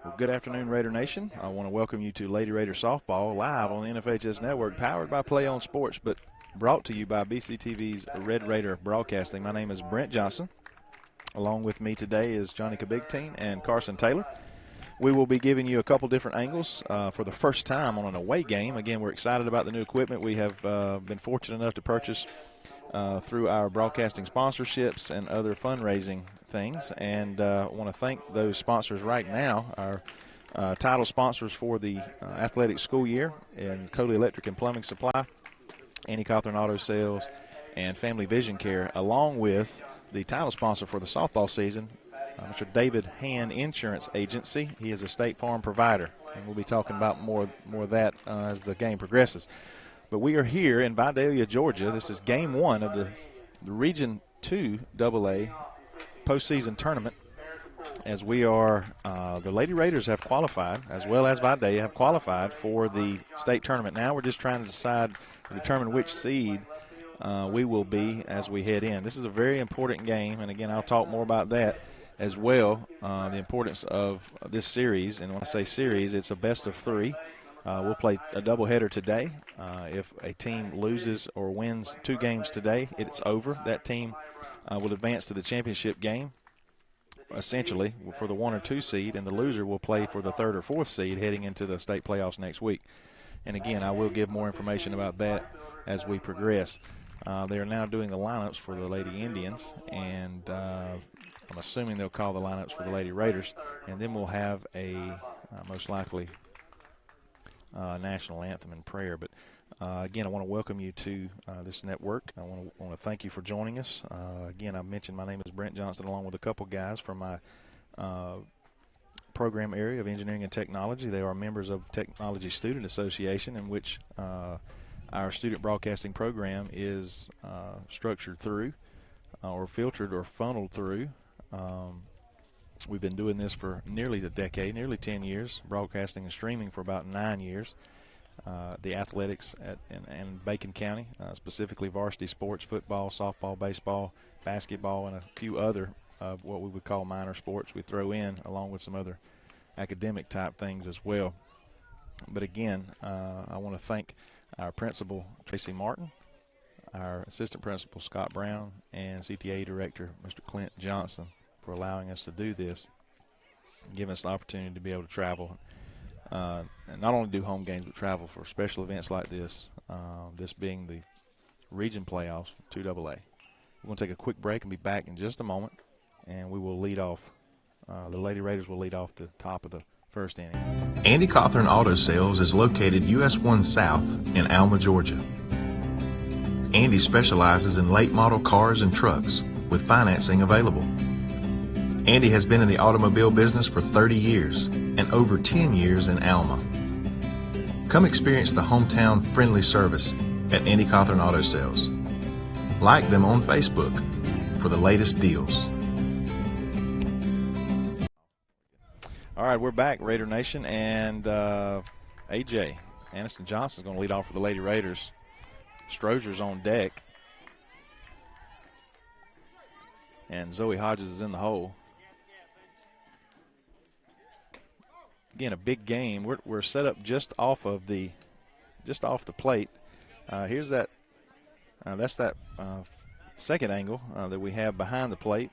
Well, good afternoon, Raider Nation. I want to welcome you to Lady Raider Softball live on the NFHS Network, powered by Play On Sports, but brought to you by BCTV's Red Raider Broadcasting. My name is Brent Johnson. Along with me today is Johnny Kabigtine and Carson Taylor. We will be giving you a couple different angles for the first time on an away game. Again, we're excited about the new equipment we have been fortunate enough to purchase through our broadcasting sponsorships and other fundraising things. And I want to thank those sponsors right now, our title sponsors for the athletic school year in Coley Electric and Plumbing Supply, Andy Cawthorn Auto Sales, and Family Vision Care, along with the title sponsor for the softball season, Mr. David Hand Insurance Agency. He is a State Farm provider, and we'll be talking about more of that as the game progresses. But we are here in Vidalia, Georgia. This is game one of the Region 2 AA postseason tournament, as we are the Lady Raiders have qualified, as well as Vidalia have qualified for the state tournament. Now we're just trying to determine which seed we will be as we head in. This is a very important game, and again, I'll talk more about that as well, the importance of this series. And when I say series, it's a best of three. We'll play a doubleheader today. If a team loses or wins 2 games today, it's over. That team will advance to the championship game, essentially, for the 1 or 2 seed, and the loser will play for the 3rd or 4th seed heading into the state playoffs next week. And again, I will give more information about that as we progress. They are now doing the lineups for the Lady Indians, and I'm assuming they'll call the lineups for the Lady Raiders, and then we'll have a most likely national anthem and prayer. But again, I want to welcome you to this network. I want to thank you for joining us. Again, I mentioned my name is Brent Johnson, along with a couple guys from my program area of engineering and technology. They are members of Technology Student Association, in which our student broadcasting program is structured through, or filtered or funneled through. We've been doing this for nearly a decade, nearly 10 years, broadcasting and streaming for about 9 years. The athletics in Bacon County, specifically varsity sports, football, softball, baseball, basketball, and a few other what we would call minor sports we throw in, along with some other academic type things as well. But again, I want to thank our principal, Tracy Martin, our assistant principal, Scott Brown, and CTA director, Mr. Clint Johnson, for allowing us to do this, giving us the opportunity to be able to travel, and not only do home games, but travel for special events like this, this being the region playoffs, 2AA. We're going to take a quick break and be back in just a moment, and we will lead off. The Lady Raiders will lead off the top of the first inning. Andy Cawthorn Auto Sales is located US 1 South in Alma, Georgia. Andy specializes in late model cars and trucks with financing available. Andy has been in the automobile business for 30 years and over 10 years in Alma. Come experience the hometown friendly service at Andy Cawthorn Auto Sales. Like them on Facebook for the latest deals. All right, we're back, Raider Nation, and A.J. Aniston Johnson is going to lead off for the Lady Raiders. Strozer's on deck, and Zoe Hodges is in the hole. Again, a big game. We're set up just off the plate. Here's that. That's that second angle that we have behind the plate.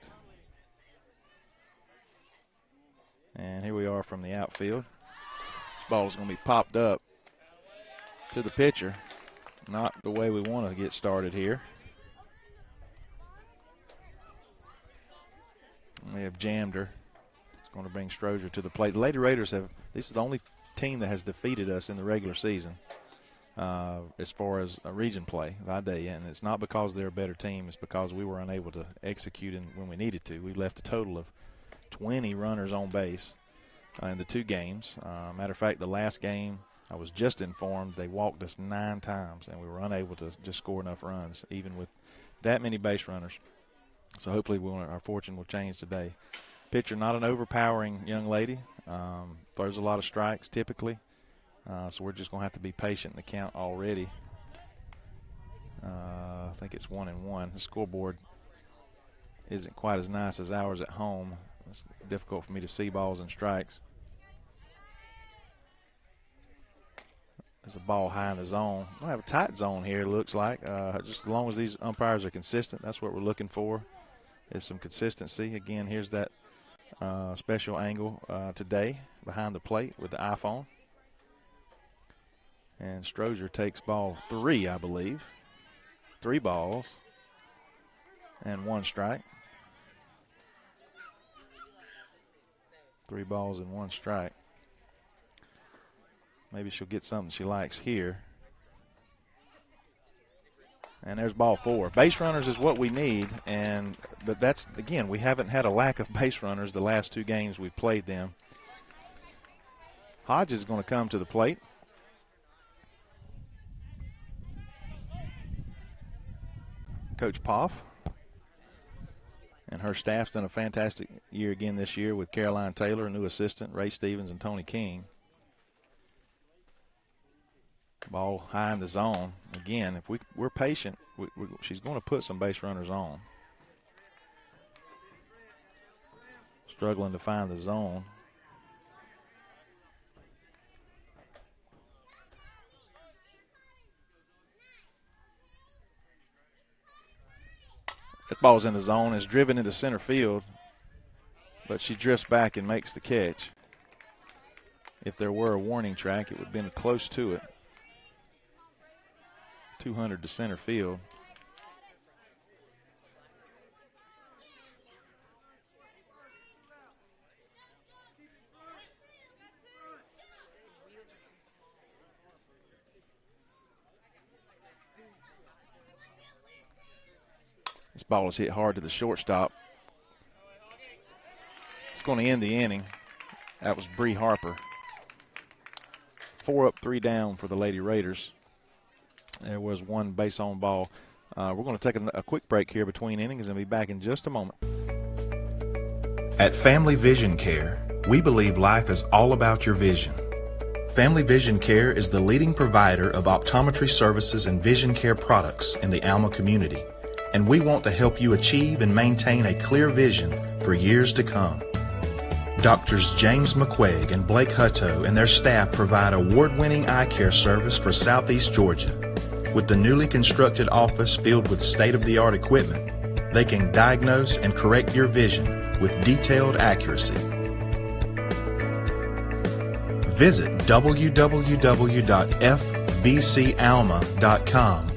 And here we are from the outfield. This ball is going to be popped up to the pitcher. Not the way we want to get started here. We have jammed her. It's going to bring Strozier to the plate. The Lady Raiders this is the only team that has defeated us in the regular season as far as a region play, Vidalia. And it's not because they're a better team. It's because we were unable to execute when we needed to. We left a total of 20 runners on base in the 2 games. Matter of fact, the last game, I was just informed they walked us 9 times, and we were unable to just score enough runs, even with that many base runners. So hopefully our fortune will change today. Pitcher, not an overpowering young lady. Throws a lot of strikes typically. So we're just going to have to be patient in the count already. I think it's 1-1. The scoreboard isn't quite as nice as ours at home. It's difficult for me to see balls and strikes. There's a ball high in the zone. We'll have a tight zone here, it looks like. Just as long as these umpires are consistent, that's what we're looking for, is some consistency. Again, here's that special angle today behind the plate with the iPhone. And Strozier takes ball 3, I believe. 3 balls and 1 strike. 3 balls and 1 strike. Maybe she'll get something she likes here. And there's ball 4. Base runners is what we need, but that's, again, we haven't had a lack of base runners the last 2 games we've played them. Hodges is going to come to the plate. Coach Poff and her staff's done a fantastic year again this year with Caroline Taylor, a new assistant, Ray Stevens, and Tony King. Ball high in the zone. Again, if we're patient, she's going to put some base runners on. Struggling to find the zone. This ball's in the zone. It's driven into center field, but she drifts back and makes the catch. If there were a warning track, it would have been close to it. 200 to center field. This ball is hit hard to the shortstop. It's going to end the inning. That was Bree Harper. 4 up, 3 down for the Lady Raiders. There was 1 base on ball. We're going to take a quick break here between innings and be back in just a moment. At Family Vision Care, we believe life is all about your vision. Family Vision Care is the leading provider of optometry services and vision care products in the Alma community, and we want to help you achieve and maintain a clear vision for years to come. Doctors James McQuaig and Blake Hutto and their staff provide award-winning eye care service for Southeast Georgia. With the newly constructed office filled with state-of-the-art equipment, they can diagnose and correct your vision with detailed accuracy. Visit www.fvcalma.com.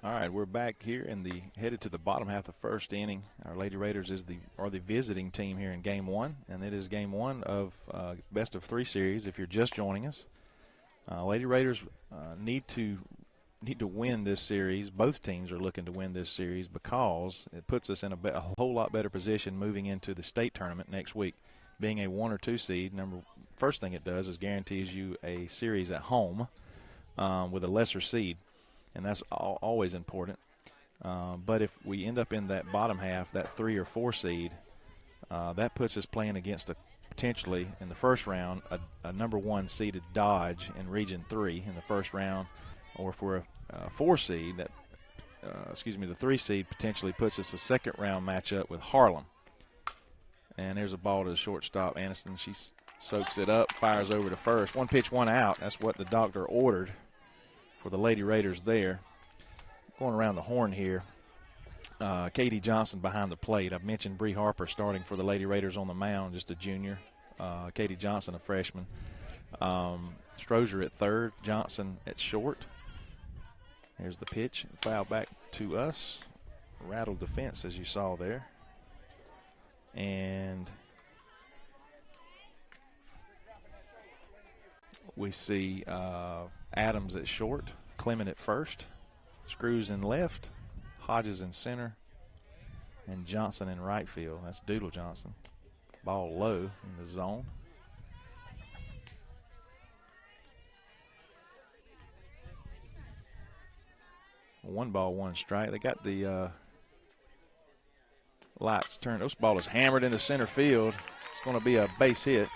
All right, we're back here headed to the bottom half of the first inning. Our Lady Raiders are the visiting team here in Game 1, and it is Game 1 of best of 3 series. If you're just joining us, Lady Raiders need to win this series. Both teams are looking to win this series because it puts us in a whole lot better position moving into the state tournament next week. Being a 1 or 2 seed, first thing it does is guarantees you a series at home with a lesser seed, and that's always important. But if we end up in that bottom half, that 3 or 4 seed, that puts us playing against potentially in the first round a number 1 seeded Dodge in Region 3 in the first round, or for a 4 seed, the 3 seed potentially puts us a second round matchup with Harlem. And there's a ball to the shortstop, Aniston. She soaks it up, fires over to first. 1 pitch, 1 out. That's what the doctor ordered for the Lady Raiders there. Going around the horn here, Katie Johnson behind the plate. I've mentioned Bree Harper starting for the Lady Raiders on the mound, just a junior. Katie Johnson, a freshman. Strozier at third, Johnson at short. Here's the pitch, foul back to us. Rattled defense, as you saw there. And we see Adams at short, Clement at first, Screws in left, Hodges in center, and Johnson in right field. That's Doodle Johnson. Ball low in the zone. One ball, 1 strike. They got the lights turned. This ball is hammered into center field. It's going to be a base hit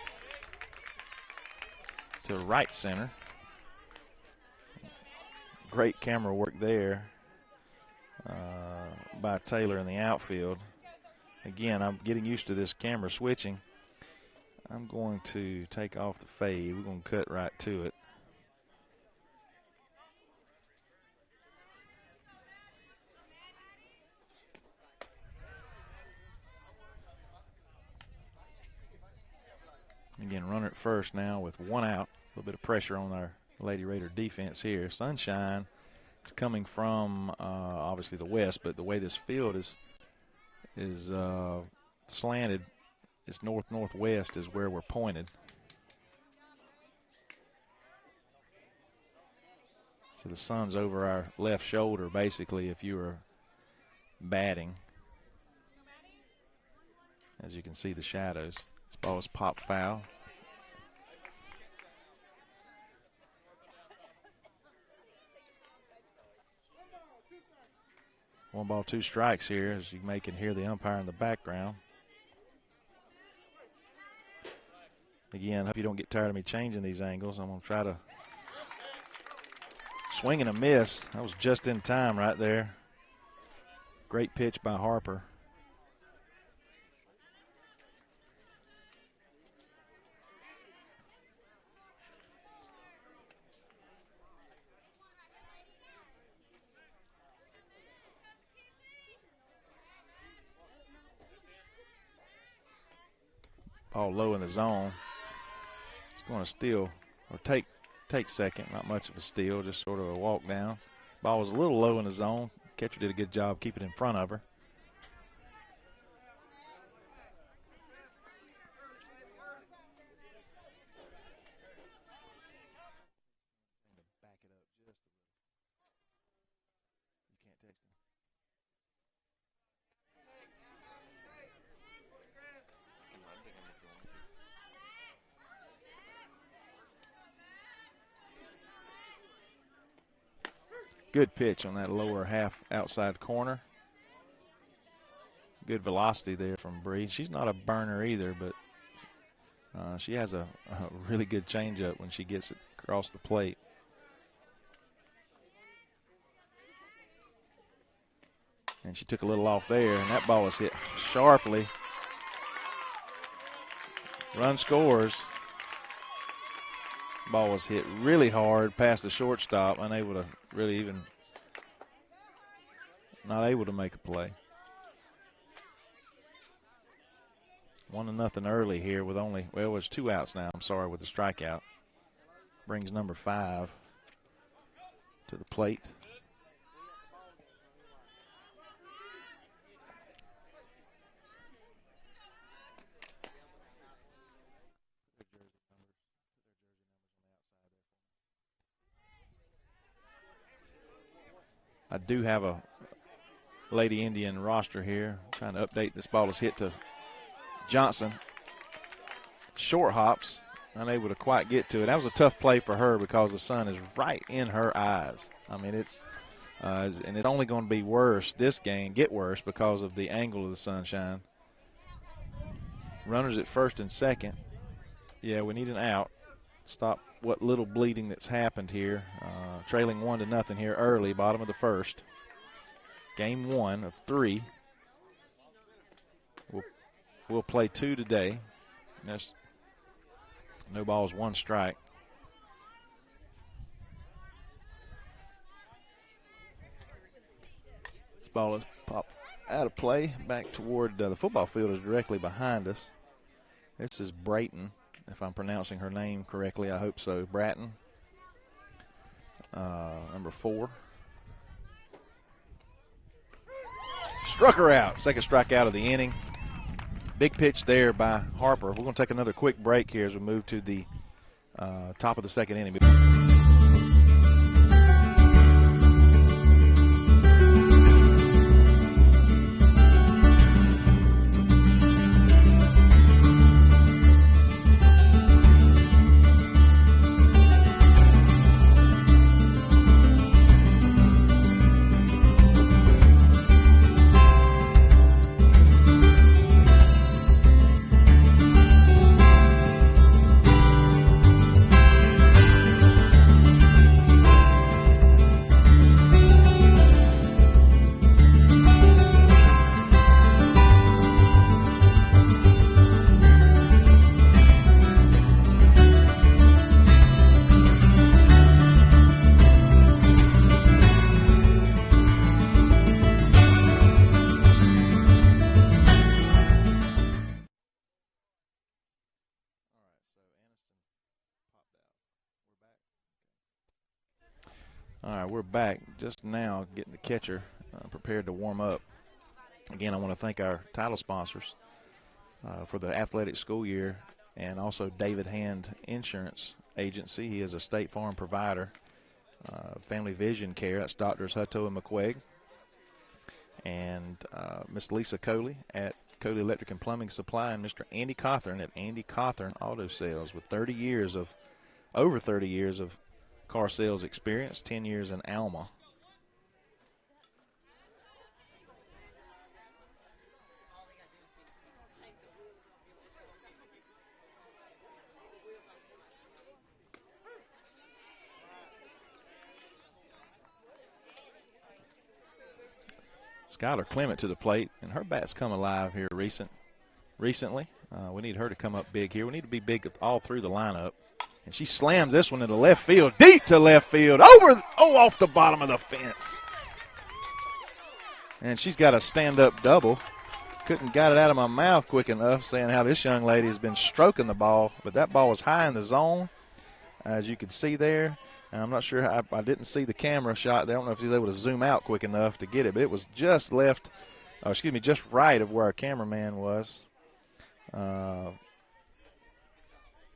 to right center. Great camera work there by Taylor in the outfield. Again, I'm getting used to this camera switching. I'm going to take off the fade. We're going to cut right to it. Again, runner at first now with one out. A little bit of pressure on our Lady Raider defense here. Sunshine is coming from obviously the west, but the way this field is slanted, it's north-northwest is where we're pointed. So the sun's over our left shoulder, basically, if you were batting. As you can see, the shadows. This ball is popped foul. One ball, two strikes here, as you may can hear the umpire in the background. Again, I hope you don't get tired of me changing these angles. I'm going to try to swing and a miss. That was just in time right there. Great pitch by Harper. Ball low in the zone. It's going to steal or take second. Not much of a steal, just sort of a walk down. Ball was a little low in the zone. Catcher did a good job keeping it in front of her. Good pitch on that lower half outside corner. Good velocity there from Bree. She's not a burner either, but she has a really good changeup when she gets it across the plate. And she took a little off there, and that ball was hit sharply. Run scores. Ball was hit really hard past the shortstop, unable to really even, not able to make a play. 1-0 early here with only, well, it was 2 outs now, I'm sorry, with the strikeout. Brings number 5 to the plate. I do have a Lady Indian roster here. I'm trying to update. This ball is hit to Johnson. Short hops, unable to quite get to it. That was a tough play for her because the sun is right in her eyes. I mean, it's and it's only going to be worse this game, get worse because of the angle of the sunshine. Runners at first and second. Yeah, we need an out. Stop what little bleeding that's happened here. Trailing 1-0 here early, bottom of the first. Game 1 of 3. We'll play 2 today. There's no balls, 1 strike. This ball is popped out of play. Back toward the football field is directly behind us. This is Brayton, if I'm pronouncing her name correctly. I hope so. Bratton, number 4. Struck her out. Second strikeout of the inning. Big pitch there by Harper. We're going to take another quick break here as we move to the top of the second inning. All right, we're back just now getting the catcher prepared to warm up. Again, I want to thank our title sponsors for the athletic school year, and also David Hand Insurance Agency. He is a State Farm provider. Family Vision Care, that's Doctors Hutto and McQuaig. And Miss Lisa Coley at Coley Electric and Plumbing Supply, and Mr. Andy Cawthorn at Andy Cawthorn Auto Sales with over 30 years of car sales experience, 10 years in Alma. Skylar Clement to the plate, and her bat's come alive here recently. We need her to come up big here. We need to be big all through the lineup. And she slams this one into left field, deep to left field, off the bottom of the fence. And she's got a stand-up double. Couldn't got it out of my mouth quick enough, saying how this young lady has been stroking the ball, but that ball was high in the zone, as you can see there. And I'm not sure, I didn't see the camera shot there. I don't know if he was able to zoom out quick enough to get it, but it was just just right of where our cameraman was.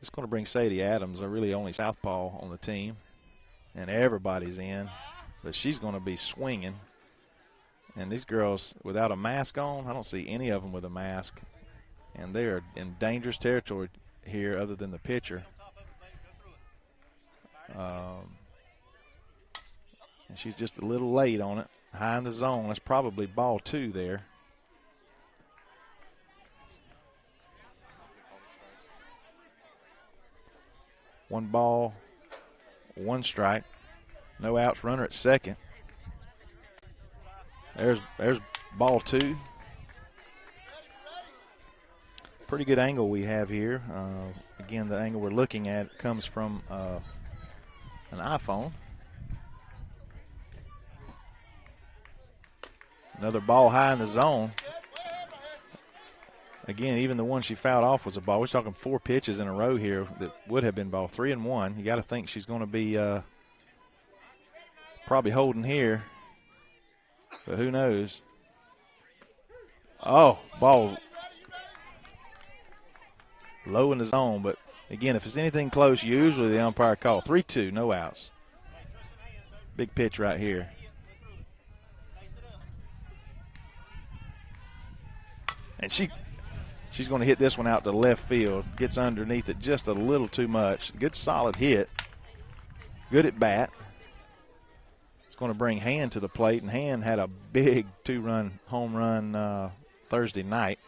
It's going to bring Sadie Adams, a really only southpaw on the team, and everybody's in, but she's going to be swinging. And these girls without a mask on, I don't see any of them with a mask, and they are in dangerous territory here other than the pitcher. And she's just a little late on it, high in the zone. That's probably ball 2 there. One ball, one strike. No outs, runner at second. There's ball 2. Pretty good angle we have here. Again, the angle we're looking at comes from an iPhone. Another ball high in the zone. Again, even the one she fouled off was a ball. We're talking 4 pitches in a row here that would have been ball. 3-1. You got to think she's going to be probably holding here, but who knows? Oh, ball low in the zone, but again, if it's anything close, usually the umpire call. 3-2, no outs. Big pitch right here. And she's going to hit this one out to left field. Gets underneath it just a little too much. Good solid hit. Good at bat. It's going to bring Hand to the plate, and Hand had a big 2-run home run Thursday night.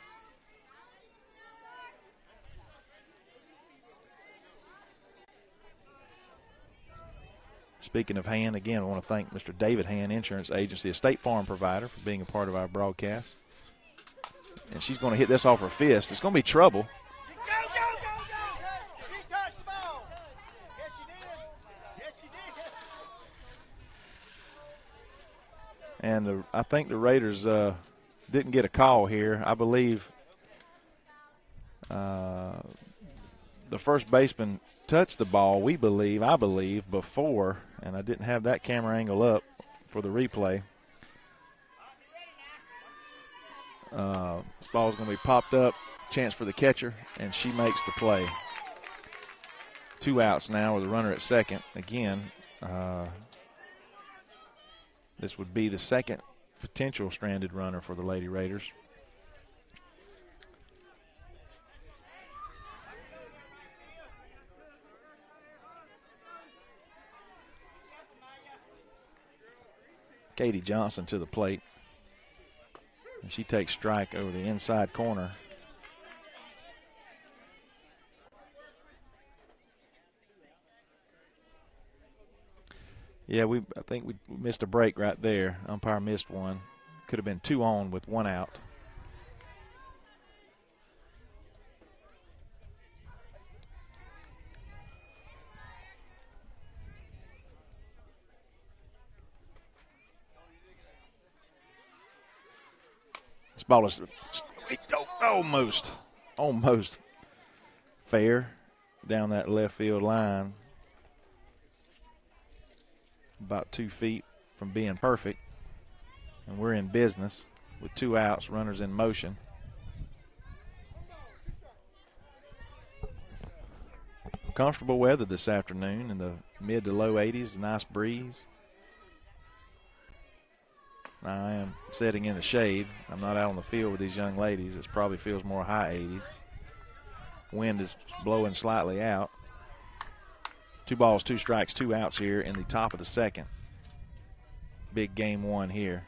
Speaking of Hand, again, I want to thank Mr. David Hand Insurance Agency, a State Farm provider, for being a part of our broadcast. And she's going to hit this off her fist. It's going to be trouble. Go! She touched the ball. Yes, she did. And I think the Raiders didn't get a call here. I believe the first baseman touched the ball, I believe, before, and I didn't have that camera angle up for the replay. This ball is going to be popped up, chance for the catcher, and she makes the play. 2 outs now with a runner at second. Again, this would be the second potential stranded runner for the Lady Raiders. Katie Johnson to the plate. And she takes strike over the inside corner. Yeah, I think we missed a break right there. Umpire missed one. Could have been 2 on with 1 out. This ball is almost fair down that left field line. about 2 feet from being perfect. And we're in business with 2 outs, runners in motion. Comfortable weather this afternoon in the mid to low 80s, nice breeze. I am sitting in the shade. I'm not out on the field with these young ladies. It probably feels more high 80s. Wind is blowing slightly out. 2 balls, 2 strikes, 2 outs here in the top of the second. Big game 1 here.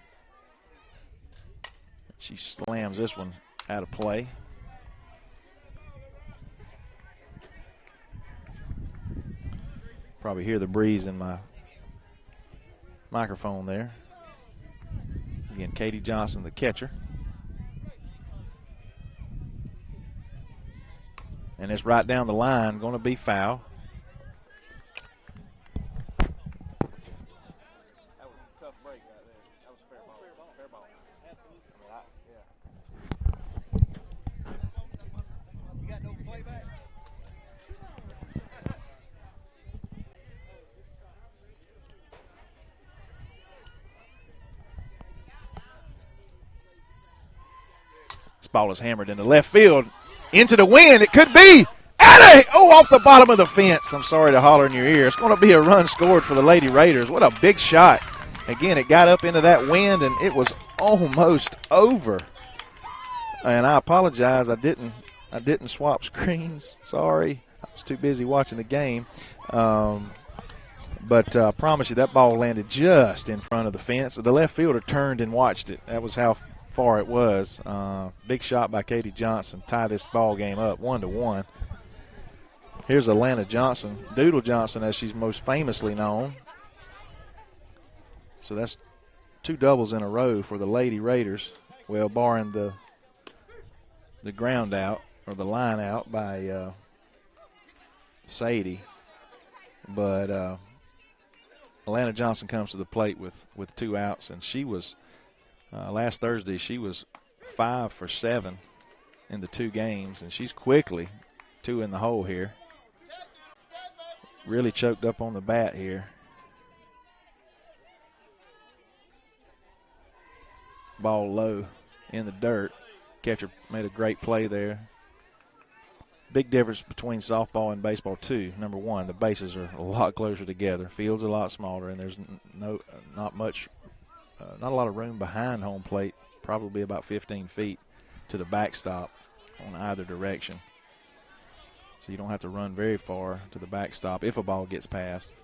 She slams this one out of play. Probably hear the breeze in my microphone there. Again, Katie Johnson, the catcher. And it's right down the line, going to be foul. That was a tough break right there. That was a fair ball. Fair ball. You got no playback? This ball is hammered into left field. Into the wind. It could be. Off the bottom of the fence. I'm sorry to holler in your ear. It's going to be a run scored for the Lady Raiders. What a big shot. Again, it got up into that wind, and it was almost over. And I apologize. I didn't swap screens. Sorry. I was too busy watching the game. But I promise you that ball landed just in front of the fence. The left fielder turned and watched it. That was how far it was. Big shot by Katie Johnson. Tie this ball game up 1-1. Here's Alana Johnson, Doodle Johnson as she's most famously known. So that's 2 doubles in a row for the Lady Raiders. Well, barring the ground out or the line out by Sadie. But Alana Johnson comes to the plate with 2 outs, and she was last Thursday she was 5 for 7 in the 2 games, and she's quickly 2 in the hole here. Really choked up on the bat here. Ball low in the dirt. Catcher made a great play there. Big difference between softball and baseball too. Number one, the bases are a lot closer together. Field's a lot smaller, and there's not a lot of room behind home plate. Probably about 15 feet to the backstop on either direction. So you don't have to run very far to the backstop if a ball gets past.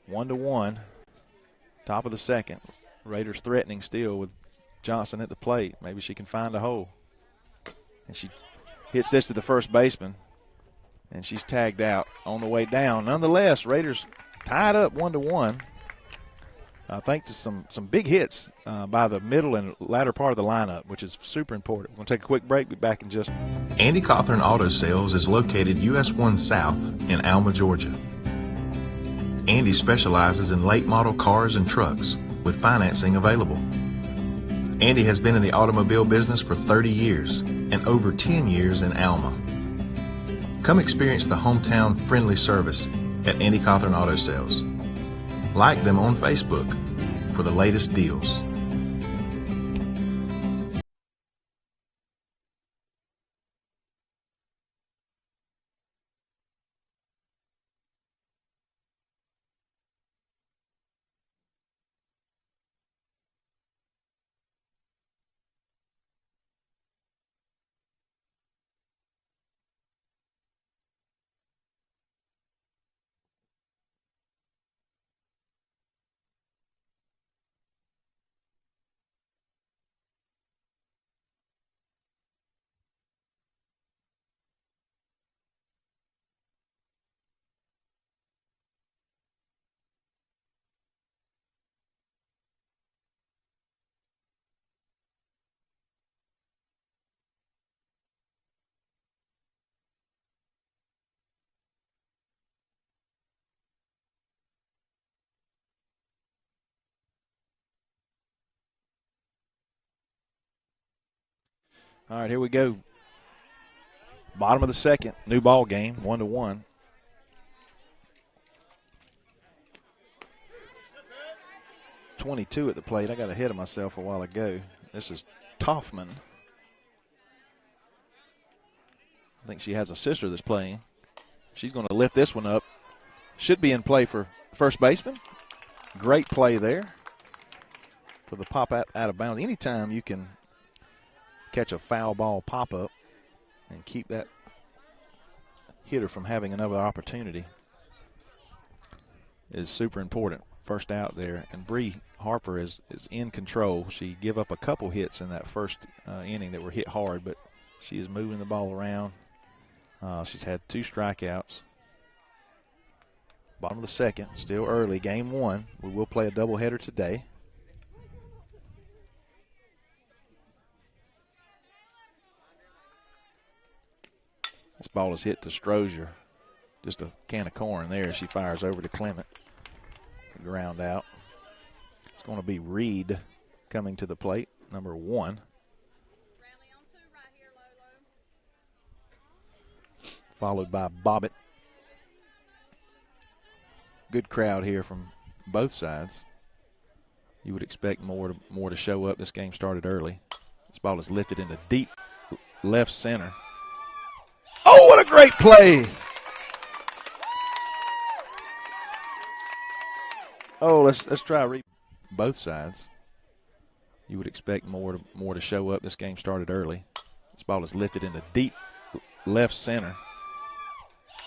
1-1, top of the second. Raiders threatening still with Johnson at the plate. Maybe she can find a hole. And she hits this to the first baseman, and she's tagged out on the way down. Nonetheless, Raiders tied up 1-1. Thanks to some big hits by the middle and latter part of the lineup, which is super important. We're going to take a quick break. Be back in just. Andy Cawthorn Auto Sales is located US 1 South in Alma, Georgia. Andy specializes in late model cars and trucks with financing available. Andy has been in the automobile business for 30 years and over 10 years in Alma. Come experience the hometown friendly service at Andy Cawthorn Auto Sales. Like them on Facebook for the latest deals. All right, here we go. Bottom of the second, new ball game, 1-1. 22 at the plate. I got ahead of myself a while ago. This is Toffman. I think she has a sister that's playing. She's going to lift this one up. Should be in play for first baseman. Great play there for the pop out of bounds. Anytime you can catch a foul ball pop up and keep that hitter from having another opportunity is super important. First out there, and Bree Harper is in control. She gave up a couple hits in that first inning that were hit hard, but she is moving the ball around. She's had 2 strikeouts. Bottom of the second, still early, game 1. We will play a doubleheader today. This ball is hit to Strozier. Just a can of corn there. She fires over to Clement. Ground out. It's going to be Reed coming to the plate, number 1. Followed by Bobbitt. Good crowd here from both sides. You would expect more to show up. This game started early. This ball is lifted into deep left center. Oh, what a great play! Oh, let's try both sides. You would expect more to show up. This game started early. This ball is lifted into deep left center.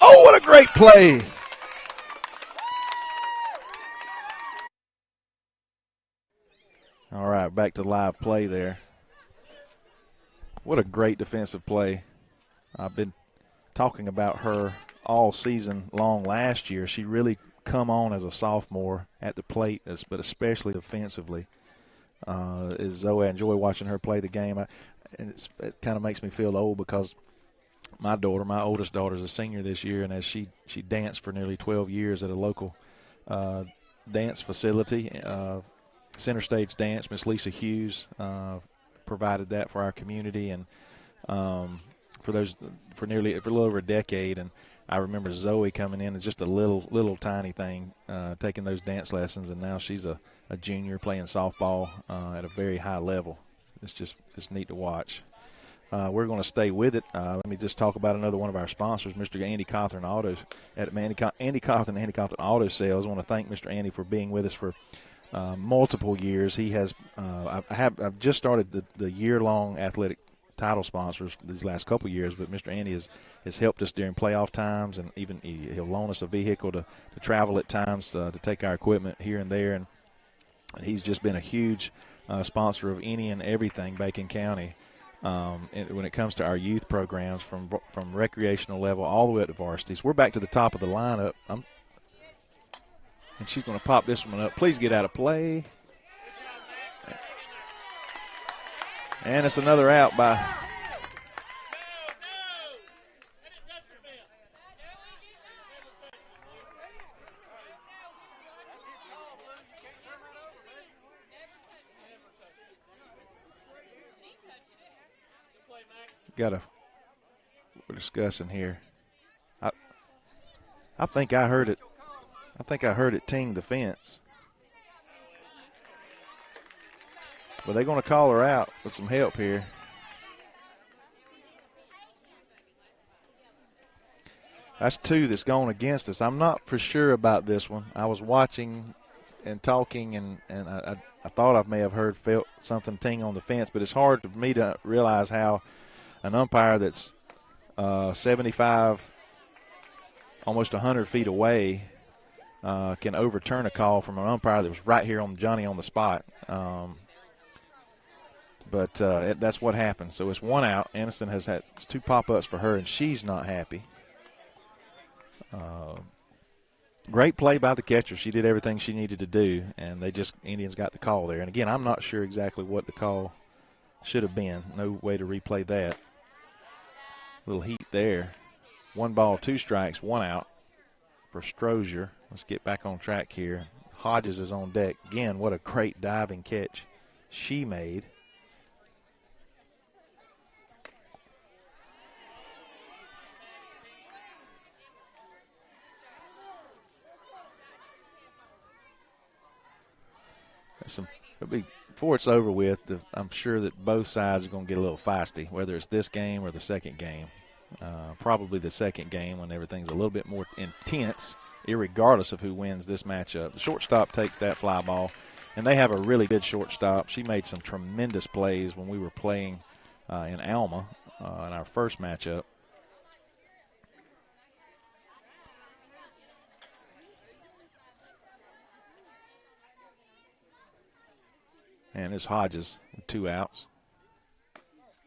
Oh, what a great play! All right, back to live play there. What a great defensive play. I've been talking about her all season long last year. She really come on as a sophomore at the plate, but especially defensively. Is Zoe. I enjoy watching her play the game. And it kind of makes me feel old because my oldest daughter, is a senior this year, and as she danced for nearly 12 years at a local dance facility, Center Stage Dance. Miss Lisa Hughes provided that for our community, and for a little over a decade. And I remember Zoe coming in as just a little tiny thing, taking those dance lessons, and now she's a junior playing softball at a very high level. It's neat to watch. We're going to stay with it. Let me just talk about another one of our sponsors, Mr. Andy Cawthorn Auto at Andy Cawthorn Auto Sales. I want to thank Mr. Andy for being with us for multiple years. He has. I've just started the year-long athletic title sponsors these last couple of years, but Mr. Andy has helped us during playoff times, and even he'll loan us a vehicle to travel at times to take our equipment here and there, and he's just been a huge sponsor of any and everything Bacon County. When it comes to our youth programs, from recreational level all the way up to varsities. We're back to the top of the lineup. And she's going to pop this one up. Please get out of play. And it's another out by we're discussing here. I think I heard it. I think I heard it ting the fence. But they're going to call her out with some help here. That's 2 that's going against us. I'm not for sure about this one. I was watching and talking, and I thought I may have felt something ting on the fence, but it's hard for me to realize how an umpire that's 75, almost 100 feet away can overturn a call from an umpire that was right here on Johnny on the spot. But that's what happened. So it's 1 out. Aniston has had 2 pop-ups for her, and she's not happy. Great play by the catcher. She did everything she needed to do, and Indians got the call there. And, again, I'm not sure exactly what the call should have been. No way to replay that. Little heat there. 1 ball, 2 strikes, 1 out for Strozier. Let's get back on track here. Hodges is on deck. Again, what a great diving catch she made. before it's over with, I'm sure that both sides are going to get a little feisty, whether it's this game or the second game. Probably the second game when everything's a little bit more intense, irregardless of who wins this matchup. The shortstop takes that fly ball, and they have a really good shortstop. She made some tremendous plays when we were playing in Alma in our first matchup. And it's Hodges with 2 outs.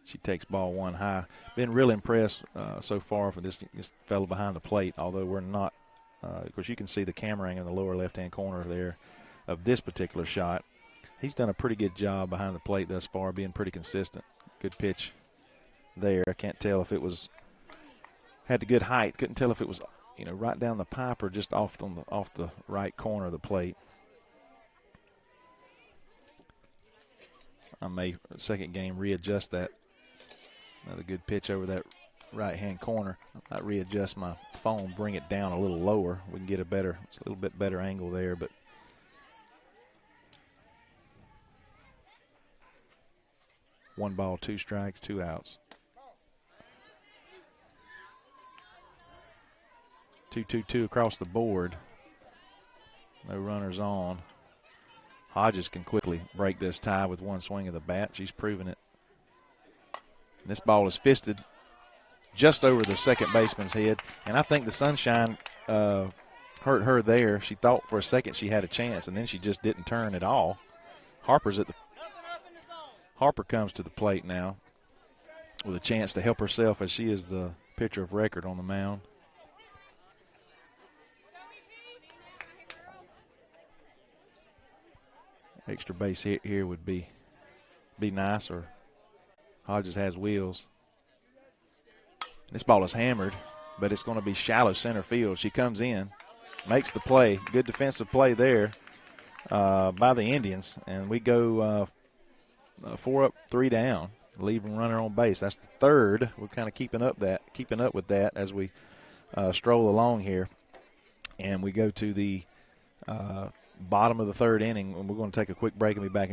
She takes ball 1 high. Been really impressed so far for this fellow behind the plate, although we're not. Of course, you can see the camera angle in the lower left-hand corner there of this particular shot. He's done a pretty good job behind the plate thus far, being pretty consistent. Good pitch there. I can't tell if it was had the good height. Couldn't tell if it was right down the pipe or just off the right corner of the plate. I may second game readjust that. Another good pitch over that right-hand corner. I might readjust my phone, bring it down a little lower. We can get a little bit better angle there. But 1 ball, 2 strikes, 2 outs. 2-2-2 across the board. No runners on. Hodges can quickly break this tie with 1 swing of the bat. She's proven it. And this ball is fisted just over the second baseman's head. And I think the sunshine hurt her there. She thought for a second she had a chance, and then she just didn't turn at all. Harper comes to the plate now with a chance to help herself, as she is the pitcher of record on the mound. Extra base hit here would be nice, or Hodges has wheels. This ball is hammered, but it's going to be shallow center field. She comes in, makes the play. Good defensive play there by the Indians, and we go 4 up, 3 down, leaving runner on base. That's the third. We're kind of keeping up with that as we stroll along here, and we go to the bottom of the 3rd inning, and we're going to take a quick break and be back.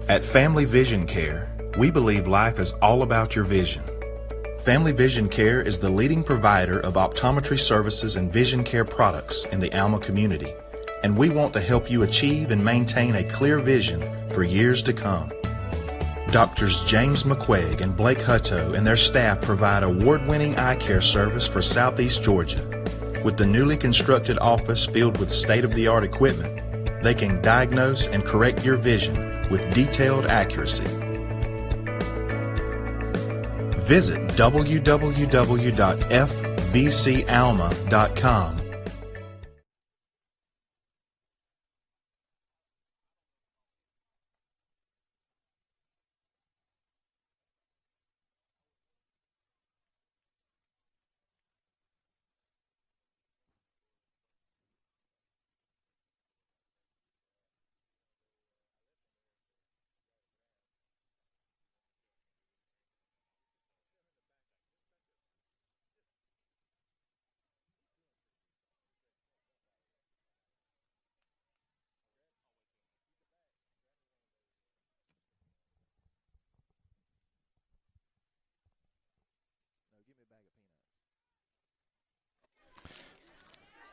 At Family Vision Care, we believe life is all about your vision. Family Vision Care is the leading provider of optometry services and vision care products in the Alma community, and we want to help you achieve and maintain a clear vision for years to come. Doctors James McQuaig and Blake Hutto and their staff provide award-winning eye care service for Southeast Georgia. With the newly constructed office filled with state-of-the-art equipment, they can diagnose and correct your vision with detailed accuracy. Visit www.fbcalma.com.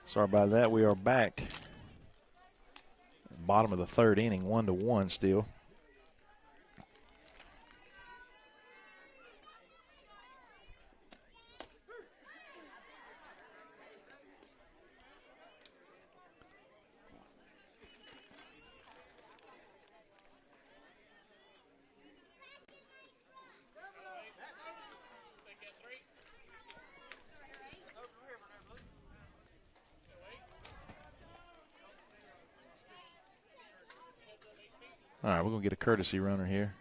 Sorry about that. We are back. Bottom of the 3rd inning, 1-1 still. All right, we're going to get a courtesy runner here.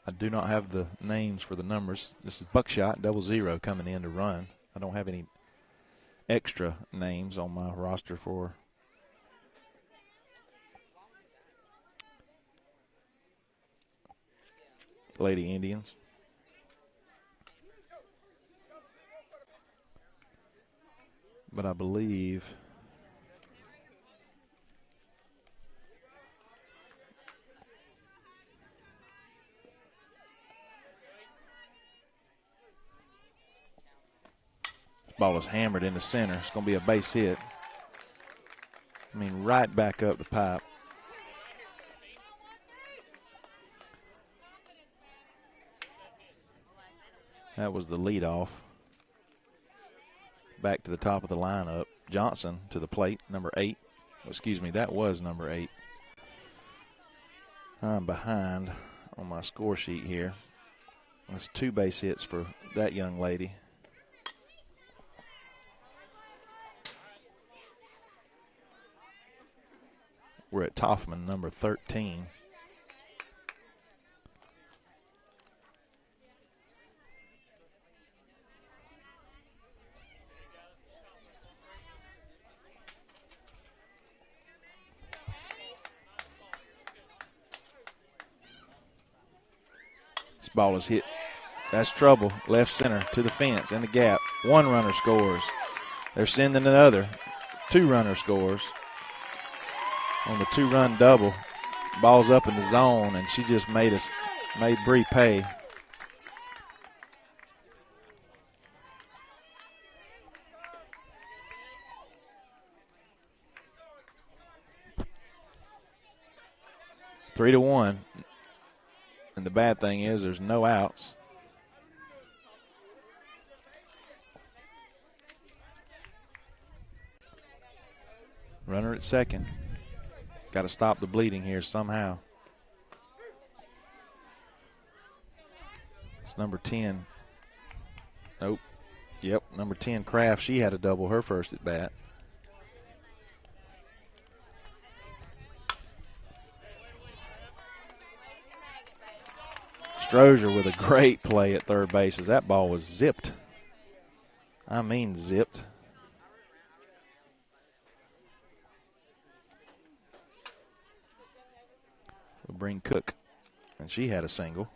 I do not have the names for the numbers. This is Buckshot, 00 coming in to run. I don't have any extra names on my roster for Lady Indians. But I believe Ball is hammered into center. It's going to be a base hit. I mean, right back up the pipe. That was the leadoff. Back to the top of the lineup. Johnson to the plate, number 8. Excuse me, that was number 8. I'm behind on my score sheet here. That's 2 base hits for that young lady. We're at Toffman, number 13. This ball is hit. That's trouble. Left center to the fence in the gap. 1 runner scores. They're sending another. 2 runner scores. On the 2-run double, ball's up in the zone, and she just made Bree pay. Three to 1, and the bad thing is there's no outs. Runner at second. Got to stop the bleeding here somehow. It's number 10. Nope. Yep, number 10, Kraft. She had a double her first at bat. Strozier with a great play at third base as that ball was zipped. I mean zipped. We'll bring Cook, and she had a single.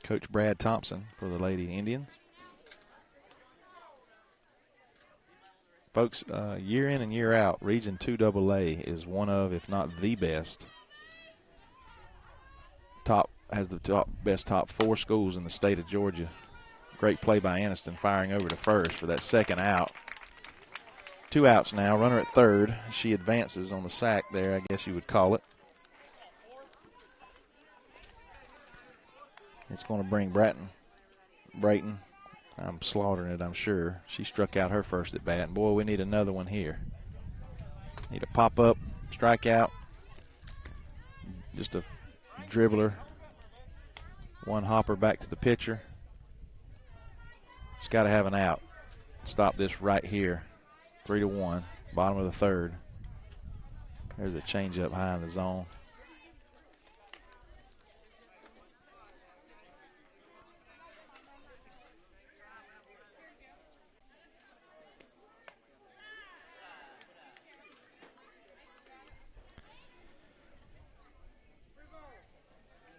Coach Brad Thompson for the Lady Indians. Folks, year in and year out, Region 2AA is one of, if not the best, has the best top 4 schools in the state of Georgia. Great play by Aniston, firing over to first for that second out. 2 outs now, runner at third. She advances on the sack there, I guess you would call it. It's going to bring Brayton. I'm slaughtering it, I'm sure. She struck out her first at bat, and boy, we need another one here. Need a pop-up, strikeout, just a dribbler. 1 hopper back to the pitcher. It's got to have an out. Stop this right here. 3 to 1, bottom of the third. There's a changeup high in the zone.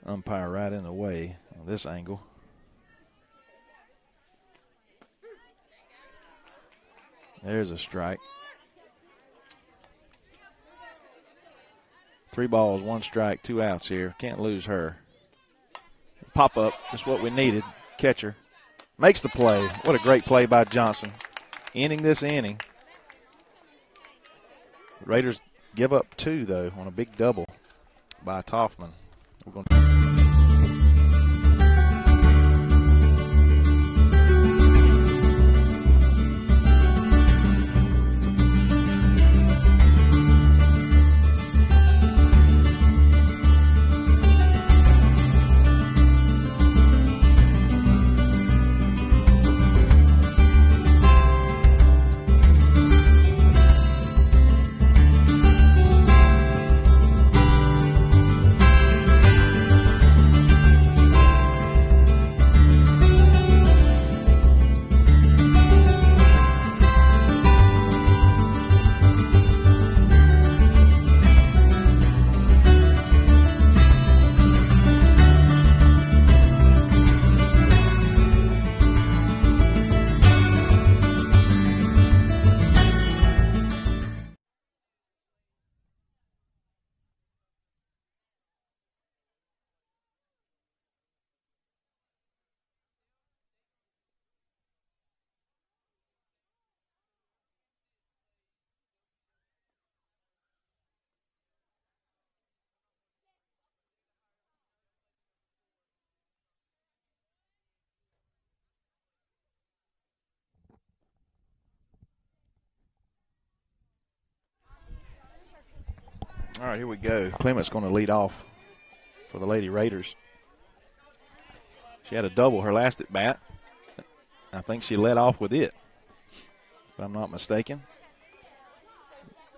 Umpire right in the way on this angle. There's a strike. 3 balls, 1 strike, 2 outs here. Can't lose her. Pop up is what we needed. Catcher makes the play. What a great play by Johnson. Ending this inning. Raiders give up 2, though, on a big double by Toffman. We're going to All right, here we go. Clement's going to lead off for the Lady Raiders. She had a double her last at bat. I think she led off with it, if I'm not mistaken.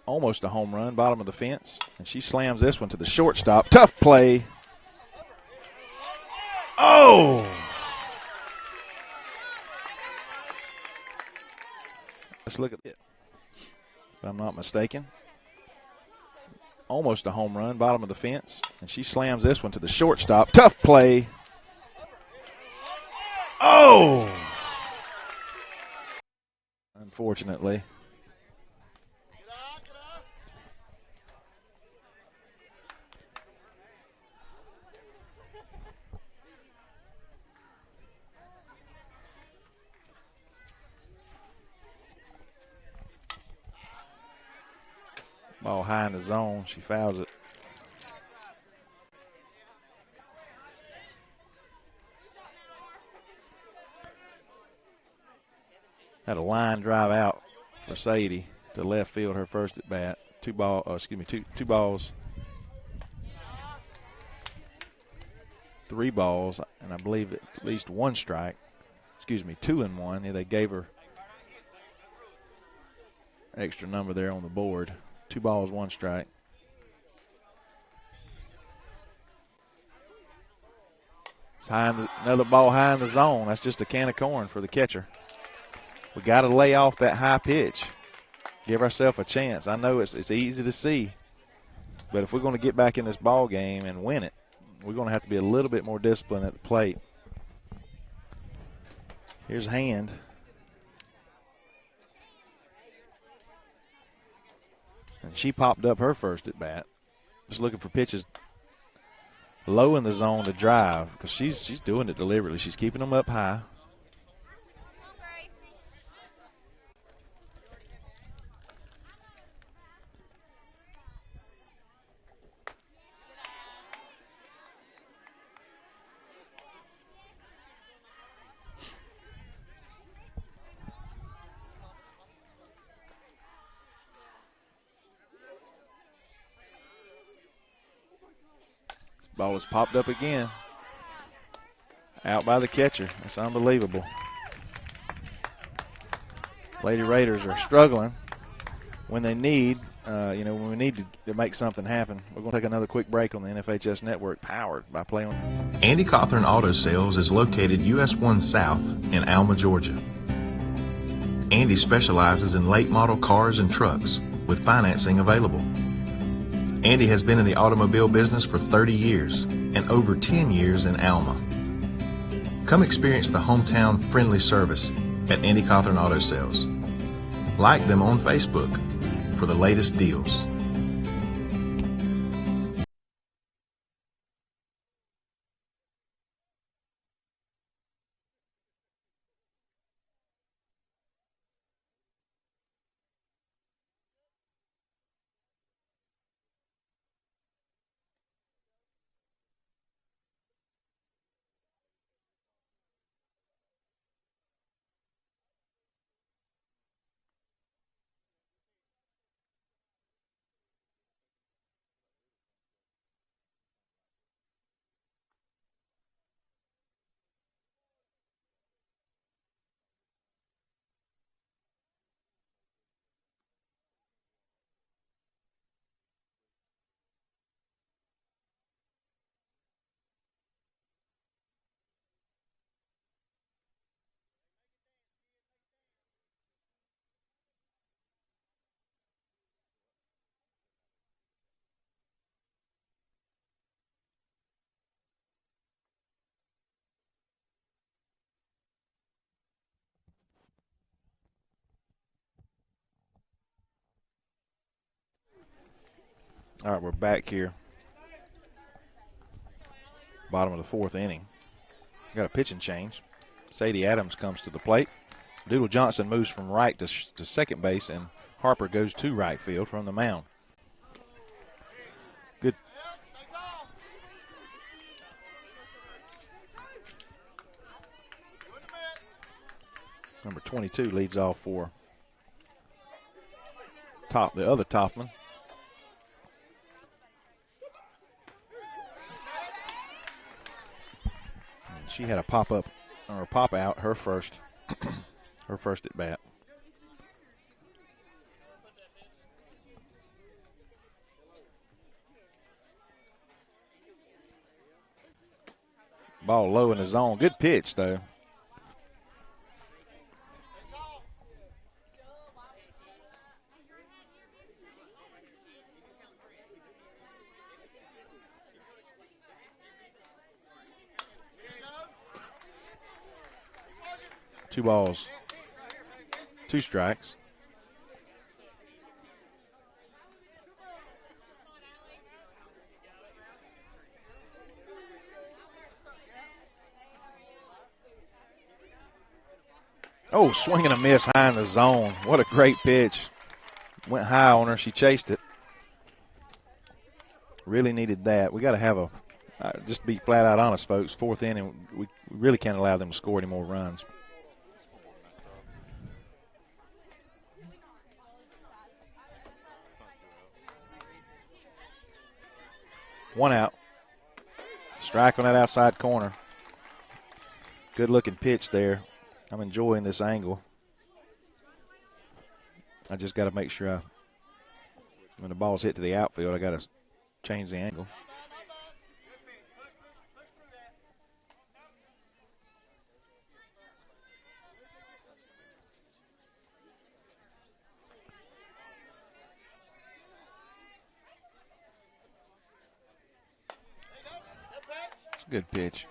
Almost a home run, bottom of the fence. And she slams this one to the shortstop. Tough play. Oh! Let's look at it, if I'm not mistaken. Almost a home run, bottom of the fence. And she slams this one to the shortstop. Tough play. Oh! Unfortunately. Ball high in the zone. She fouls it. Had a line drive out for Sadie to left field, her first at bat. Two balls, 3 balls, and I believe at least 1 strike. 2-1. Yeah, they gave her extra number there on the board. 2 balls, 1 strike. It's another ball high in the zone. That's just a can of corn for the catcher. We got to lay off that high pitch. Give ourselves a chance. I know it's easy to see, but if we're going to get back in this ball game and win it, we're going to have to be a little bit more disciplined at the plate. Here's Hand. And she popped up her first at bat. Just looking for pitches low in the zone to drive, because she's doing it deliberately. She's keeping them up high. Ball is popped up again. Out by the catcher. That's unbelievable. Lady Raiders are struggling when they need, when we need to make something happen. We're going to take another quick break on the NFHS Network, powered by Play On. Andy Cawthorn Auto Sales is located US 1 South in Alma, Georgia. Andy specializes in late model cars and trucks with financing available. Andy has been in the automobile business for 30 years and over 10 years in Alma. Come experience the hometown friendly service at Andy Cawthorn Auto Sales. Like them on Facebook for the latest deals. All right, we're back here. Bottom of the 4th inning. Got a pitching change. Sadie Adams comes to the plate. Doodle Johnson moves from right to second base, and Harper goes to right field from the mound. Good. Number 22 leads off for the other Toffman. She had a pop up or a pop out her first her first at bat. Ball low in the zone. Good pitch though. Two balls, two strikes. Oh, swing and a miss high in the zone. What a great pitch. Went high on her. She chased it. Really needed that. We got to have a, just to be flat out honest, folks, fourth inning, we really can't allow them to score any more runs. One out. Strike on that outside corner. Good looking pitch there. I'm enjoying this angle. I just got to make sure when the ball's hit to the outfield, I got to change the angle. It's a good pitch.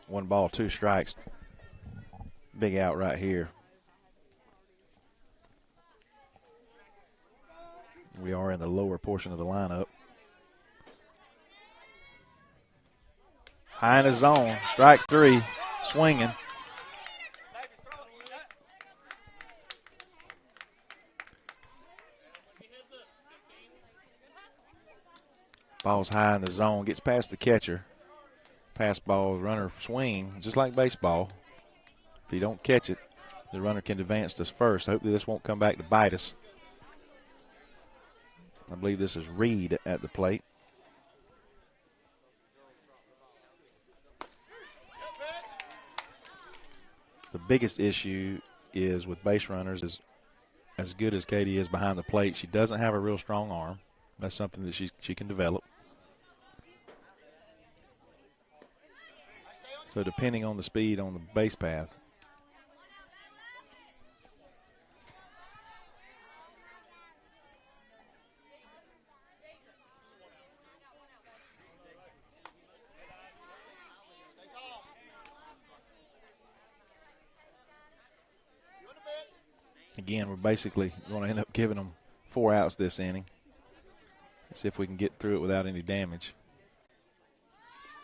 One ball, two strikes. Big out right here. We are in the lower portion of the lineup. High in the zone. Strike three. Swinging. Ball's high in the zone. Gets past the catcher. Pass ball, runner swing, just like baseball. If you don't catch it, the runner can advance to first. Hopefully this won't come back to bite us. I believe this is Reed at the plate. The biggest issue is with base runners is as good as Katie is behind the plate, she doesn't have a real strong arm. That's something that she can develop. So depending on the speed on the base path. Again, we're basically going to end up giving them 4 outs this inning. Let's see if we can get through it without any damage.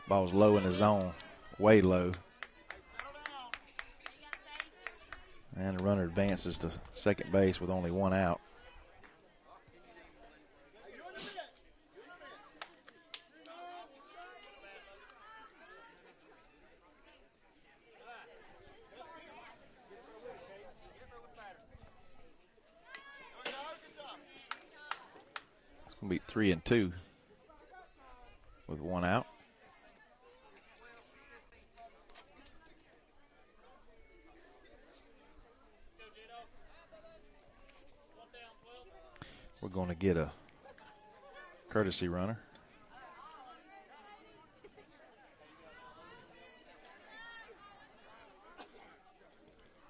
Ball's low in the zone. Way low. And the runner advances to second base with only 1 out. It's going to be 3-2 with 1 out. We're going to get a courtesy runner.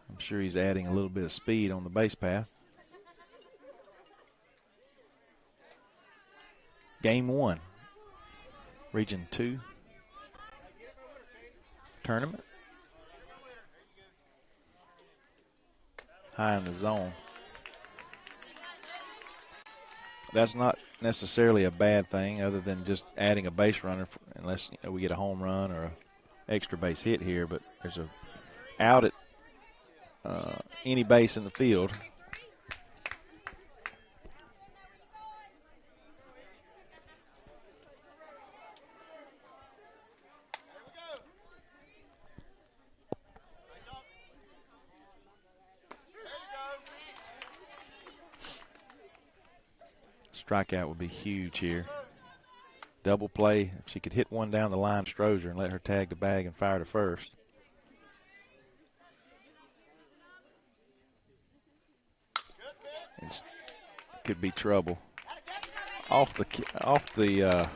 I'm sure he's adding a little bit of speed on the base path. Game 1, Region 2 tournament. High in the zone. That's not necessarily a bad thing other than just adding a base runner unless we get a home run or an extra base hit here. But there's a out at any base in the field. Strikeout would be huge here double play. If she could hit one down the line, Strozer, and let her tag the bag and fire to first. It could be trouble. Off the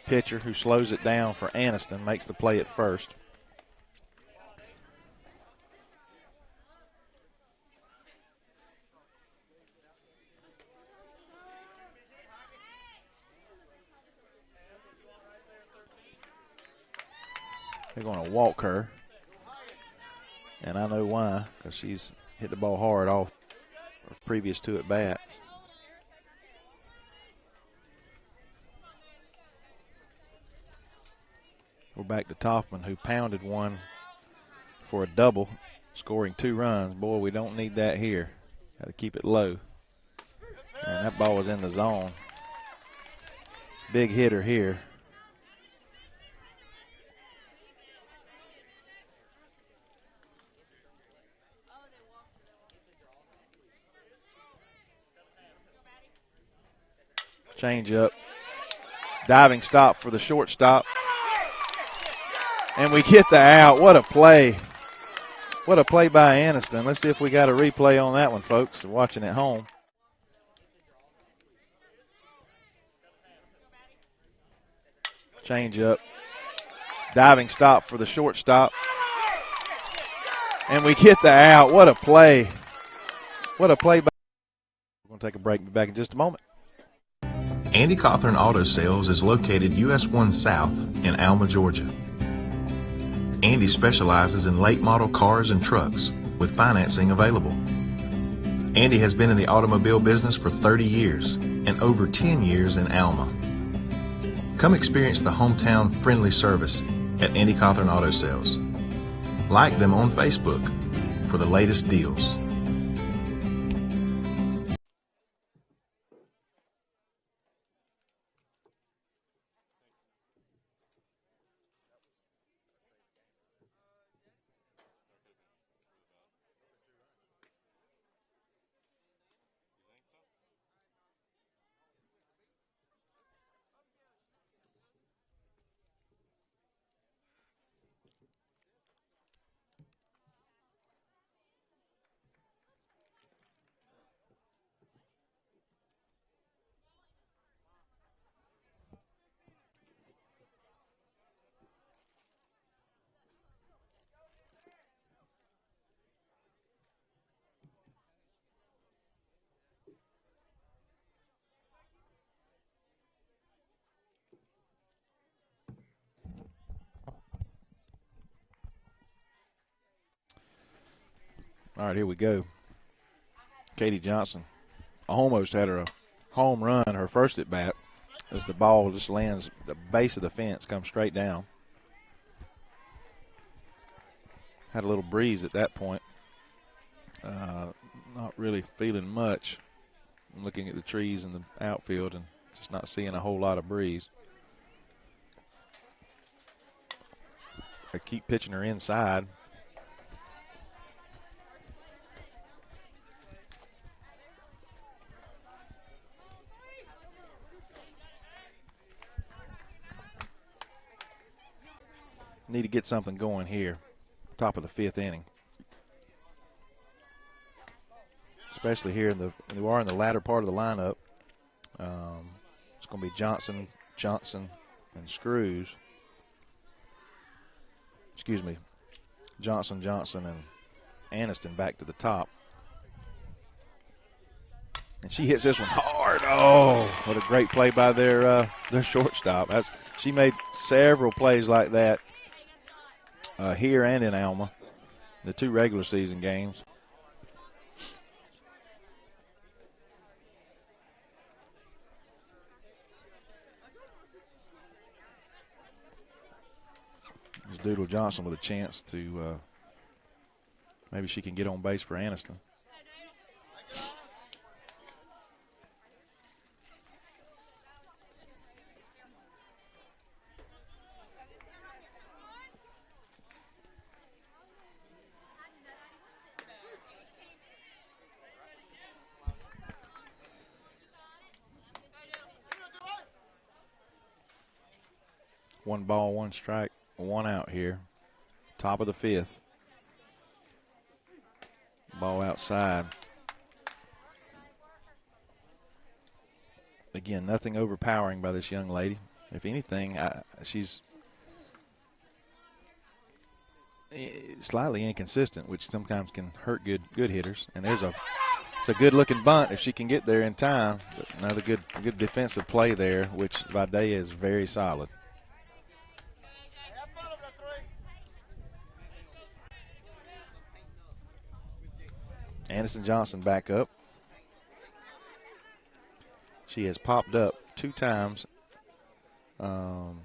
pitcher, who slows it down for Aniston, makes the play at first. They're going to walk her, and I know why, because she's hit the ball hard off her previous two at bats. We're back to Toffman, who pounded one for a double, scoring 2 runs. Boy, we don't need that here. Got to keep it low. And that ball was in the zone. Big hitter here. Change up. Diving stop for the shortstop. And we get the out. What a play. What a play by Aniston. Let's see if we got a replay on that one, folks, watching at home. Change up. Diving stop for the shortstop. And we get the out. What a play. What a play by. We're going to take a break. Be back in just a moment. Andy Cawthorn Auto Sales is located US 1 South in Alma, Georgia. Andy specializes in late model cars and trucks with financing available. Andy has been in the automobile business for 30 years and over 10 years in Alma. Come experience the hometown friendly service at Andy Cawthorn Auto Sales. Like them on Facebook for the latest deals. All right, here we go. Katie Johnson almost had her a home run, her first at bat, as the ball just lands the base of the fence, comes straight down. Had a little breeze at that point. Not really feeling much. I'm looking at the trees in the outfield and just not seeing a whole lot of breeze. I keep pitching her inside. Need to get something going here, top of the 5th inning. Especially here in the latter part of the lineup. It's going to be Johnson, and Screws. Excuse me, Johnson, and Aniston back to the top. And she hits this one hard. Oh, what a great play by their shortstop. She made several plays like that here and in Alma, the 2 regular season games. There's Doodle Johnson with a chance to maybe she can get on base for Aniston. 1 ball, 1 strike, 1 out here. Top of the 5th. Ball outside. Again, nothing overpowering by this young lady. If anything, she's slightly inconsistent, which sometimes can hurt good hitters. And it's a good-looking bunt if she can get there in time. But another good defensive play there, which Vidalia is very solid. Anderson Johnson back up. She has popped up 2 times. Can't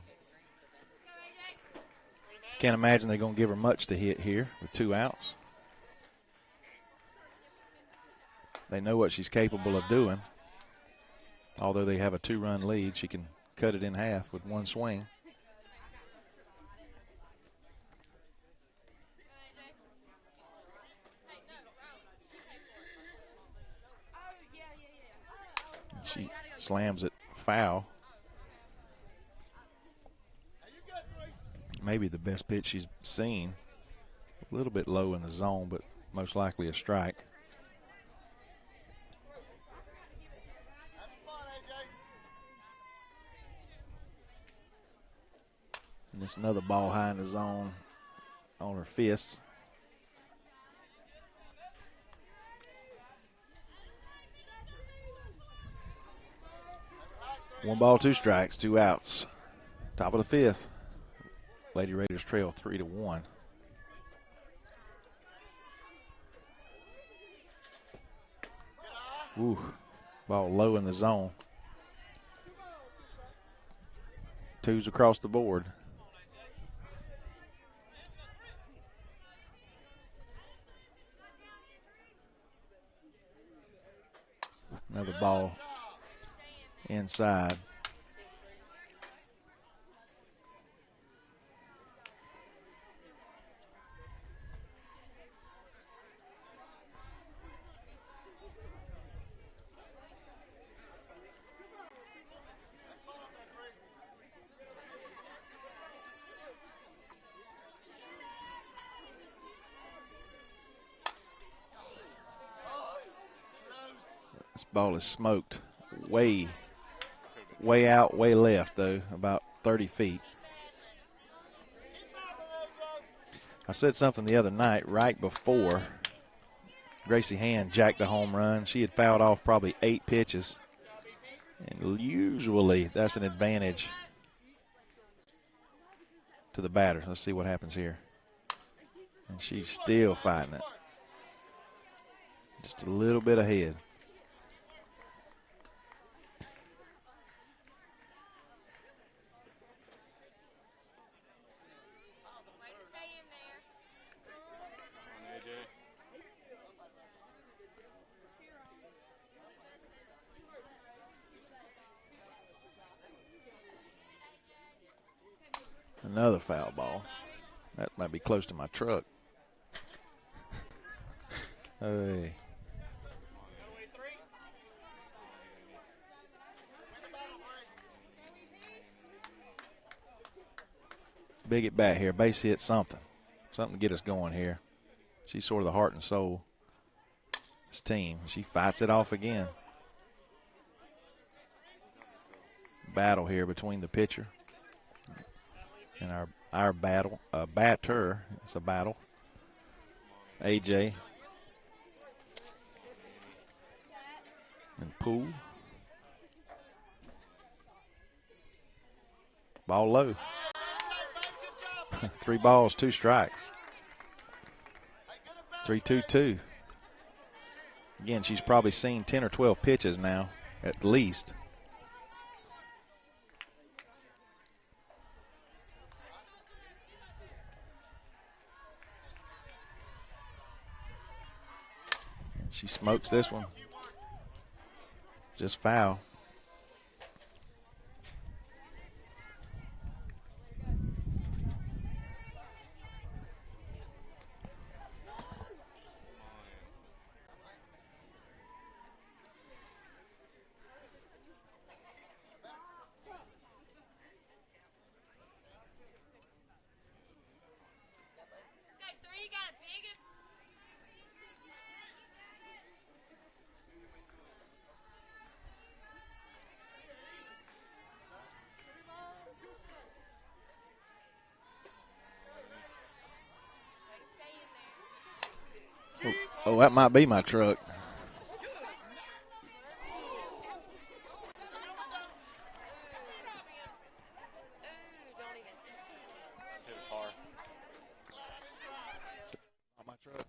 imagine they're going to give her much to hit here with 2 outs. They know what she's capable of doing. Although they have a 2-run lead, she can cut it in half with 1 swing. She slams it foul. Maybe the best pitch she's seen. A little bit low in the zone, but most likely a strike. And it's another ball high in the zone on her fist. One ball, 2 strikes, 2 outs. Top of the 5th. Lady Raiders trail 3-1. Ooh, ball low in the zone. 2s across the board. Another ball inside. This ball is smoked way out, way left, though, about 30 feet. I said something the other night right before Gracie Hand jacked the home run. She had fouled off probably 8 pitches. And usually that's an advantage to the batter. Let's see what happens here. And she's still fighting it. Just a little bit ahead. Another foul ball. That might be close to my truck. Hey. Big at bat here. Base hit, something. Something to get us going here. She's sort of the heart and soul of this team. She fights it off again. Battle here between the pitcher and our batter. It's a battle. AJ and Poole. Ball low. 3 balls, 2 strikes. 3-2-2. Again, she's probably seen 10 or 12 pitches now, at least. And she smokes this one. Just foul. Oh, that might be my truck. My truck.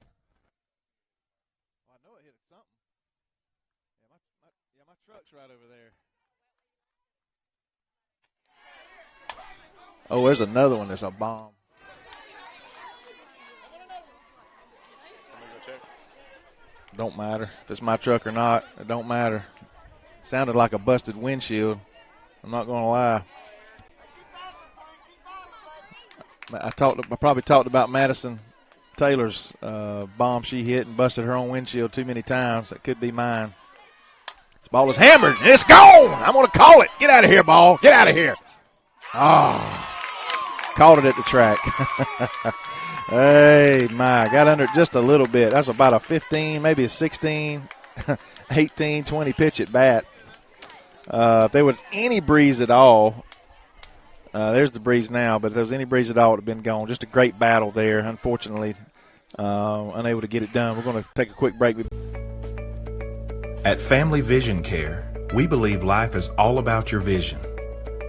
Well, I know it hit something. Yeah, my truck's right over there. Oh, there's another one that's a bomb. Don't matter if it's my truck or not. It don't matter. Sounded like a busted windshield. I'm not going to lie. I probably talked about Madison Taylor's bomb she hit and busted her own windshield too many times. That could be mine. This ball is hammered, and it's gone. I'm going to call it. Get out of here, ball. Get out of here. Called it at the track. Hey, my. Got under it just a little bit. That's about a 15, maybe a 16, 18, 20 pitch at bat. If there was any breeze at all, there's the breeze now, but if there was any breeze at all, it would have been gone. Just a great battle there. Unfortunately, unable to get it done. We're going to take a quick break. At Family Vision Care, we believe life is all about your vision.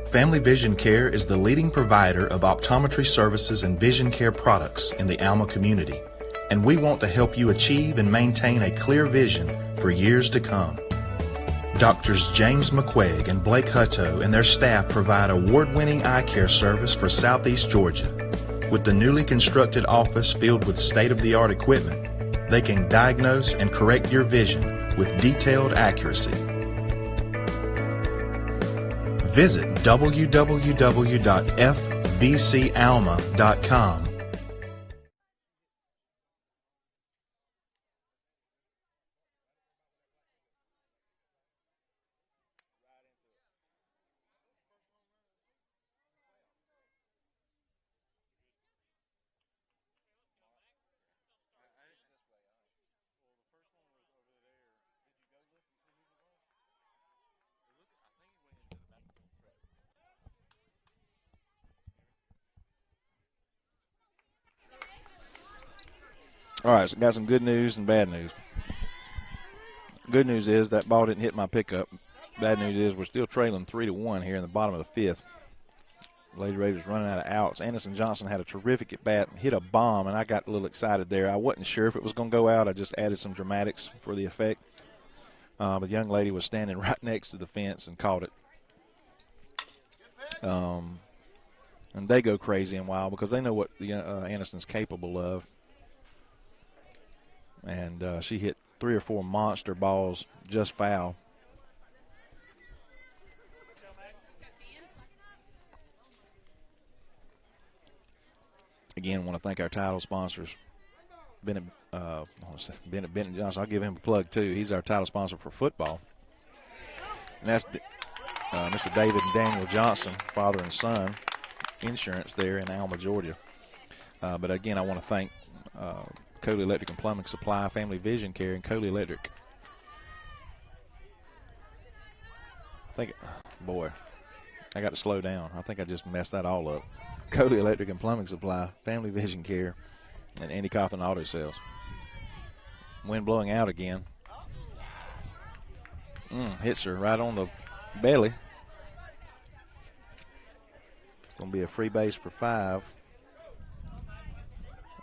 Family Vision Care is the leading provider of optometry services and vision care products in the Alma community, and we want to help you achieve and maintain a clear vision for years to come. Doctors James McQuaig and Blake Hutto and their staff provide award-winning eye care service for Southeast Georgia. With the newly constructed office filled with state-of-the-art equipment, they can diagnose and correct your vision with detailed accuracy. Visit www.fvcalma.com. All right, so got some good news and bad news. Good news is that ball didn't hit my pickup. Bad news is we're still trailing 3-1 here in the bottom of the fifth. Lady Raiders running out of outs. Anderson Johnson had a terrific at bat, hit a bomb, and I got a little excited there. I wasn't sure if it was going to go out. I just added some dramatics for the effect. But the young lady was standing right next to the fence and caught it. And they go crazy and wild because they know what the Anderson's capable of. And she hit 3 or 4 monster balls just foul. Again, want to thank our title sponsors, Bennett Johnson. I'll give him a plug too. He's our title sponsor for football, and that's Mr. David and Daniel Johnson, father and son, insurance there in Alma, Georgia. But again, I want to thank Coley Electric and Plumbing Supply, Family Vision Care, and Coley Electric. I got to slow down. I think I just messed that all up. Coley Electric and Plumbing Supply, Family Vision Care, and Andy Cawthon Auto Sales. Wind blowing out again. Hits her right on the belly. It's going to be a free base for 5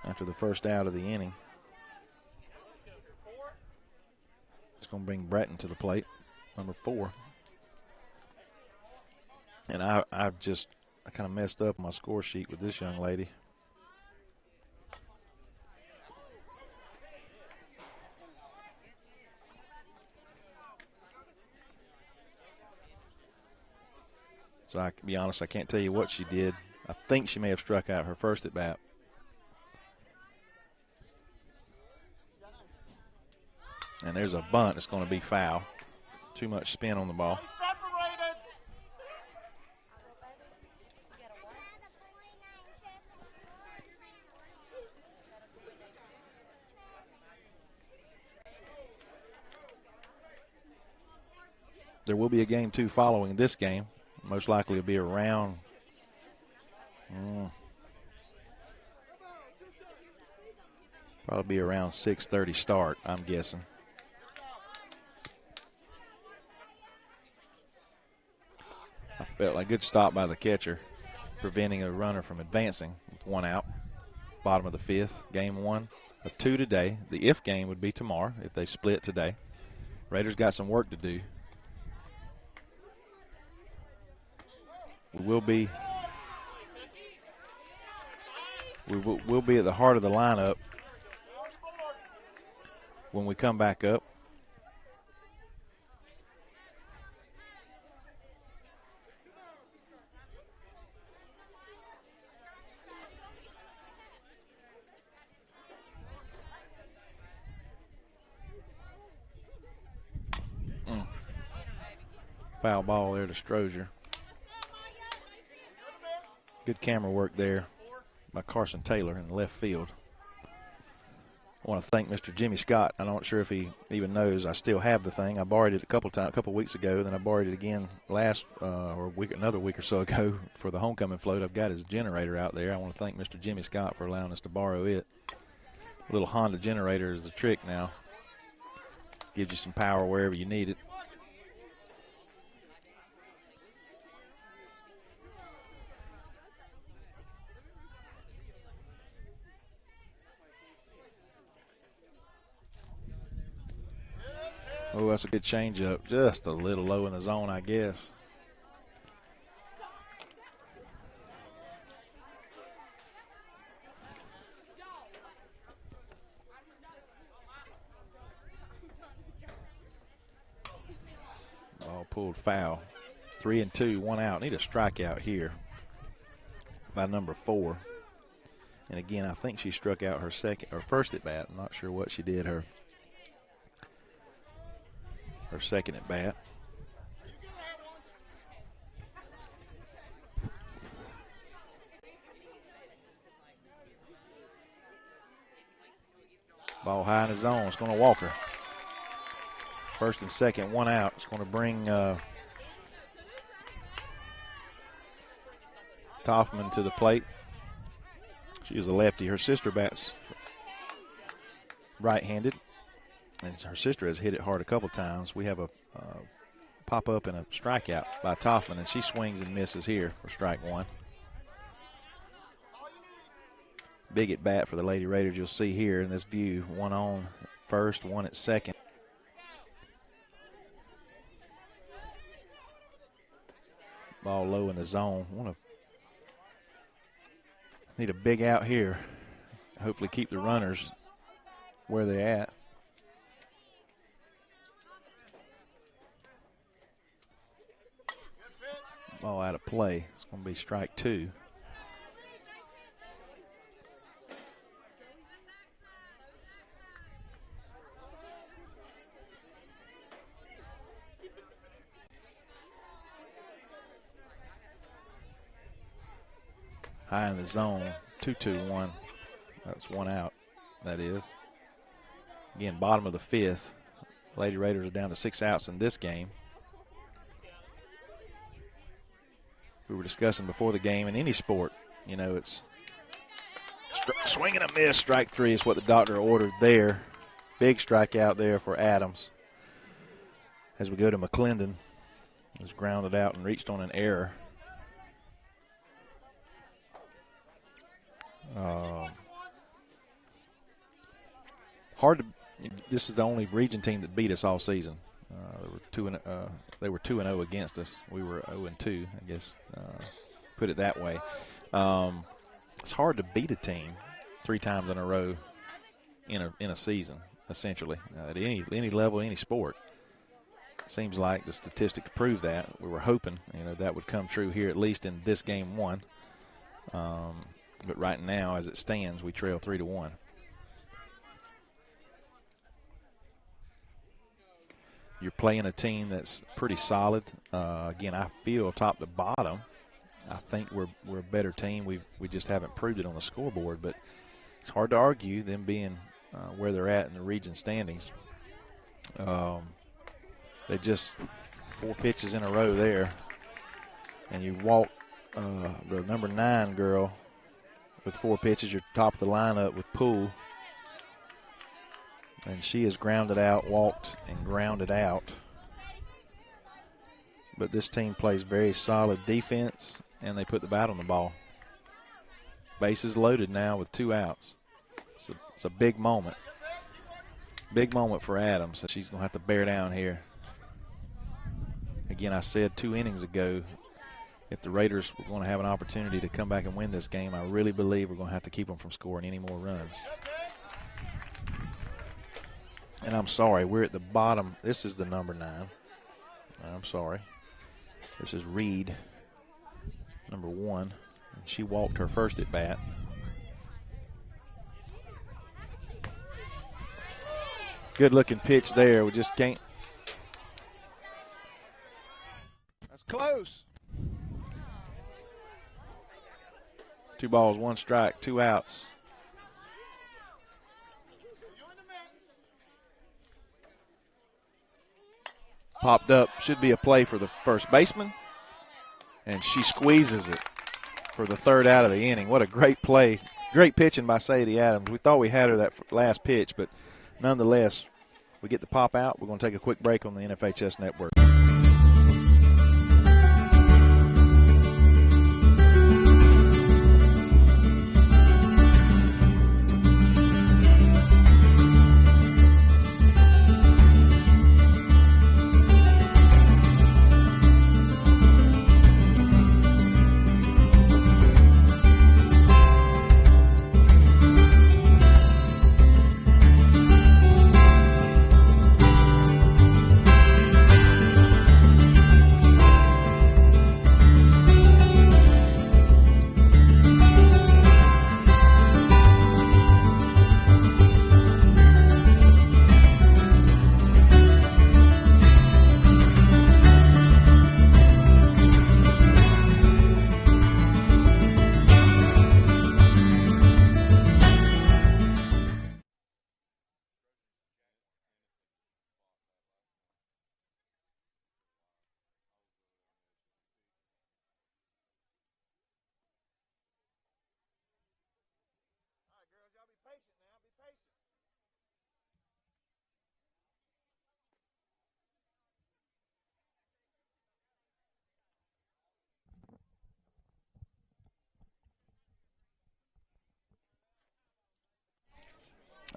after the first out of the inning. It's going to bring Bratton to the plate, number 4. And I kind of messed up my score sheet with this young lady. So I can be honest, I can't tell you what she did. I think she may have struck out her first at bat. And there's a bunt that's going to be foul. Too much spin on the ball. There will be a game 2 following this game. Most likely it'll be around Probably be around 6:30 start, I'm guessing. I felt like a good stop by the catcher, preventing a runner from advancing with 1 out. Bottom of the 5th, game 1 of 2 today. The if game would be tomorrow if they split today. Raiders got some work to do. We'll be at the heart of the lineup when we come back up. Foul ball there to Strozier. Good camera work there by Carson Taylor in the left field. I want to thank Mr. Jimmy Scott. I'm not sure if he even knows I still have the thing. I borrowed it a couple weeks ago. Then I borrowed it again another week or so ago for the homecoming float. I've got his generator out there. I want to thank Mr. Jimmy Scott for allowing us to borrow it. A little Honda generator is the trick now. Gives you some power wherever you need it. Oh, that's a good changeup. Just a little low in the zone, I guess. Ball pulled foul. 3-2, 1 out. Need a strikeout here by number 4. And again, I think she struck out her first at bat. I'm not sure what she did her second at bat. Ball high in the zone. It's going to Walker. First and second, 1 out. It's going to bring Kaufman to the plate. She is a lefty. Her sister bats right-handed. And her sister has hit it hard a couple times. We have a pop-up and a strikeout by Toffman, and she swings and misses here for strike 1. Big at bat for the Lady Raiders. You'll see here in this view, 1 on first, 1 at second. Ball low in the zone. Need a big out here. Hopefully keep the runners where they're at. Ball out of play. It's going to be strike 2. High in the zone. 2-2-1. That's 1 out. That is. Again, bottom of the 5th. Lady Raiders are down to 6 outs in this game. We were discussing before the game, in any sport, you know, it's swing and a miss. Strike 3 is what the doctor ordered there. Big strikeout there for Adams. As we go to McClendon, was grounded out and reached on an error. This is the only region team that beat us all season. They were 2-0 against us. We were 0-2, I guess. Put it that way. It's hard to beat a team 3 times in a row in a season, essentially, at any level, any sport. Seems like the statistics prove that. We were hoping, that would come true here, at least in this game 1. But right now, as it stands, we trail 3-1. You're playing a team that's pretty solid. Again, I feel top to bottom, I think we're a better team. We just haven't proved it on the scoreboard, but it's hard to argue them being where they're at in the region standings. They just 4 pitches in a row there, and you walk the number 9 girl with 4 pitches. You're top of the lineup with Poole And she is grounded out, walked and grounded out. But this team plays very solid defense, and they put the bat on the ball. Bases loaded now with 2 outs. It's a big moment. Big moment for Adams. So she's going to have to bear down here. Again, I said 2 innings ago, if the Raiders were going to have an opportunity to come back and win this game, I really believe we're going to have to keep them from scoring any more runs. And I'm sorry, we're at the bottom. This is the number 9. I'm sorry. This is Reed, number 1. And she walked her first at bat. Good looking pitch there. We just can't. That's close. 2 balls, 1 strike, 2 outs. Popped up, should be a play for the first baseman, and she squeezes it for the 3rd out of the inning. What a great play. Great pitching by Sadie Adams. We thought we had her that last pitch, but nonetheless, we get the pop out. We're going to take a quick break on the NFHS Network.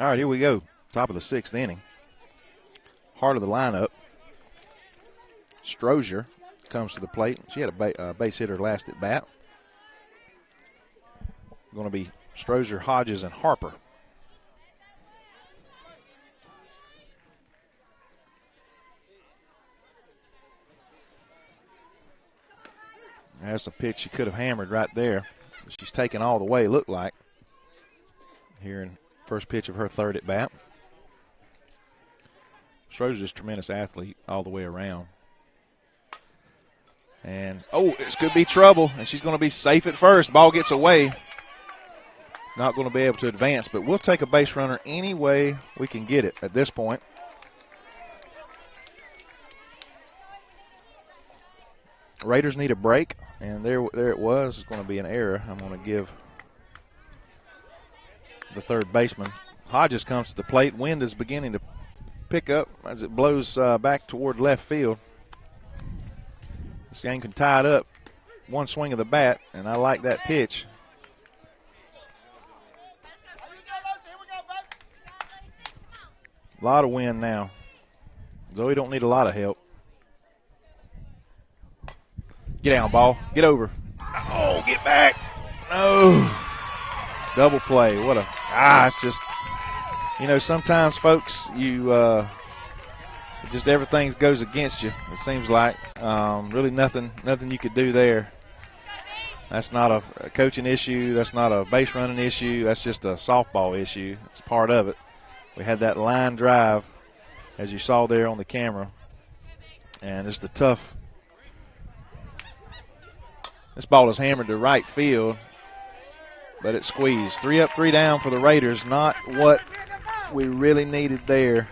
All right, here we go. Top of the 6th inning. Heart of the lineup. Strozier comes to the plate. She had a base hitter last at bat. Going to be Strozier, Hodges, and Harper. That's a pitch she could have hammered right there. She's taken all the way, looked like, here in first pitch of her 3rd at bat. Strozier's a tremendous athlete all the way around. And, this could be trouble, and she's going to be safe at first. Ball gets away. Not going to be able to advance, but we'll take a base runner any way we can get it at this point. Raiders need a break, and there it was. It's going to be an error. I'm going to give the 3rd baseman. Hodges comes to the plate. Wind is beginning to pick up as it blows back toward left field. This game can tie it up. 1 swing of the bat, and I like that pitch. A lot of wind now. Zoe don't need a lot of help. Get down, ball. Get over. Oh, get back. No. Double play. What a it's just, sometimes, folks, you just everything goes against you. It seems like really nothing you could do there. That's not a coaching issue. That's not a base running issue. That's just a softball issue. It's part of it. We had that line drive, as you saw there on the camera, and it's the tough. This ball is hammered to right field, but it's squeezed. 3 up, 3 down for the Raiders. Not what we really needed there,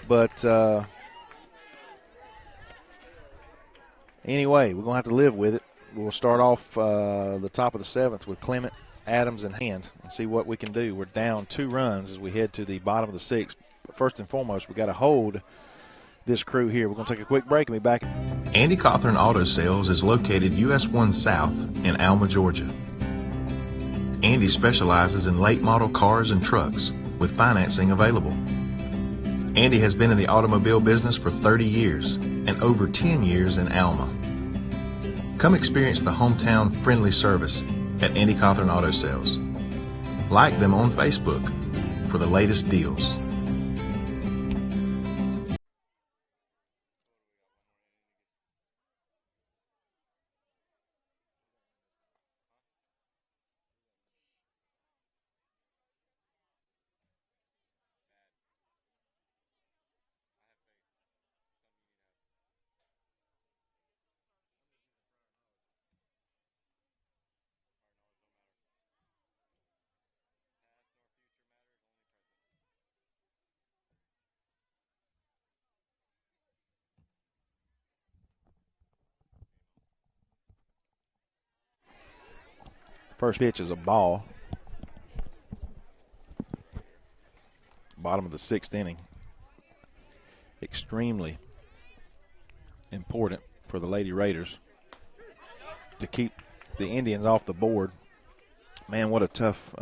but anyway, we're going to have to live with it. We'll start off the top of the 7th with Clement Adams in hand and see what we can do. We're down 2 runs as we head to the bottom of the 6th. But first and foremost, we got to hold this crew here. We're going to take a quick break and be back. Andy Cawthorn Auto Sales is located US 1 South in Alma, Georgia. Andy specializes in late model cars and trucks with financing available. Andy has been in the automobile business for 30 years and over 10 years in Alma. Come experience the hometown friendly service at Andy Cawthorn Auto Sales. Like them on Facebook for the latest deals. First pitch is a ball. Bottom of the 6th inning. Extremely important for the Lady Raiders to keep the Indians off the board. Man, what a tough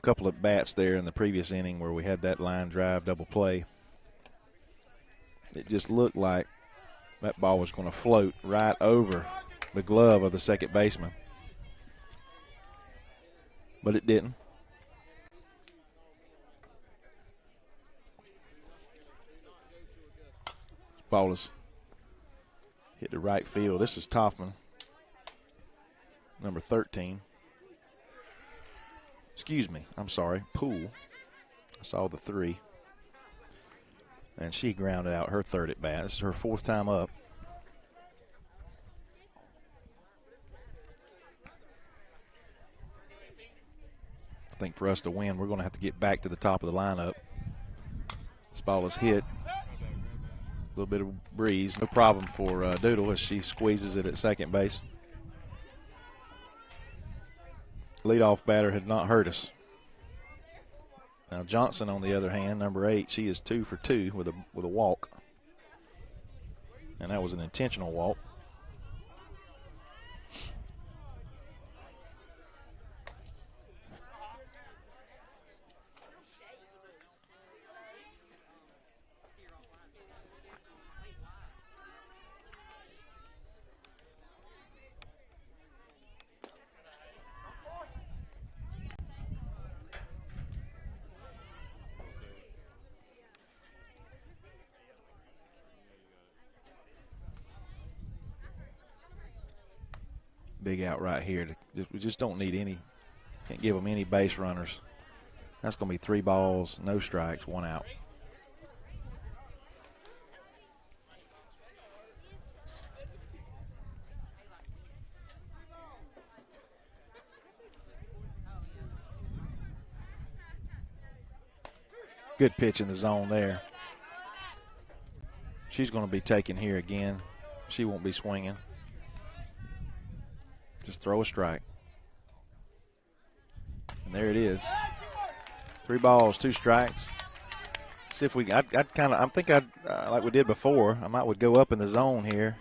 couple of bats there in the previous inning where we had that line drive double play. It just looked like that ball was going to float right over the glove of the second baseman. But it didn't. Ball is hit to right field. This is Toffman, number 13. Excuse me, I'm sorry, Poole. I saw the 3. And she grounded out her 3rd at bat. This is her 4th time up. I think for us to win, we're going to have to get back to the top of the lineup. This ball is hit. A little bit of breeze. No problem for Doodle as she squeezes it at second base. Leadoff batter had not hurt us. Now Johnson, on the other hand, number 8, she is 2 for 2 with a walk. And that was an intentional walk. Big out right here. We just don't need any, can't give them any base runners. That's going to be 3 balls, no strikes, 1 out. Good pitch in the zone there. She's going to be taken here again. She won't be swinging. Just throw a strike. And there it is. 3 balls, 2 strikes. See if we, I'd kind of, I think I'd, like we did before, I would go up in the zone here.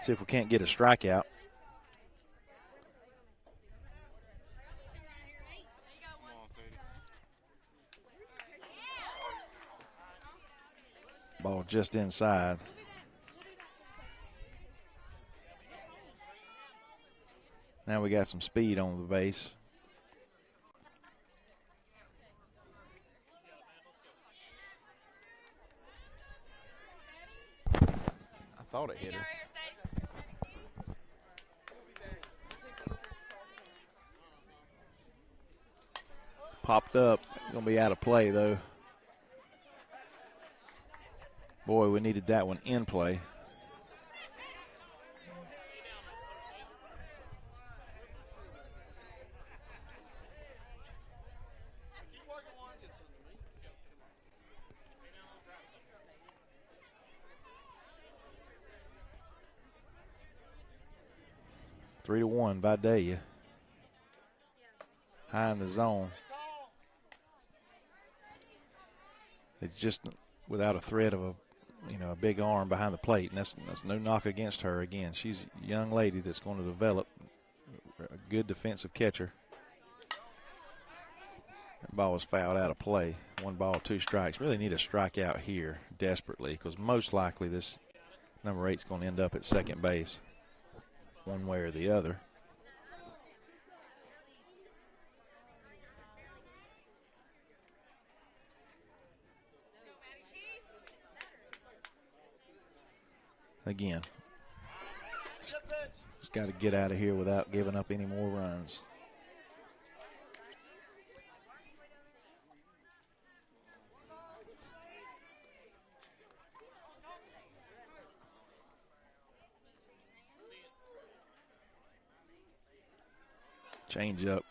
See if we can't get a strikeout. Ball just inside. Now we got some speed on the base. I thought it hit her. Popped up. Going to be out of play, though. Boy, we needed that one in play. 3-1, Vidalia. High in the zone. It's just without a threat of a big arm behind the plate, and that's no knock against her. Again, she's a young lady that's going to develop a good defensive catcher. That ball was fouled out of play. 1 ball, 2 strikes. Really need a strikeout here desperately, because most likely this number 8 is going to end up at second base one way or the other. Again, just got to get out of here without giving up any more runs. Change up.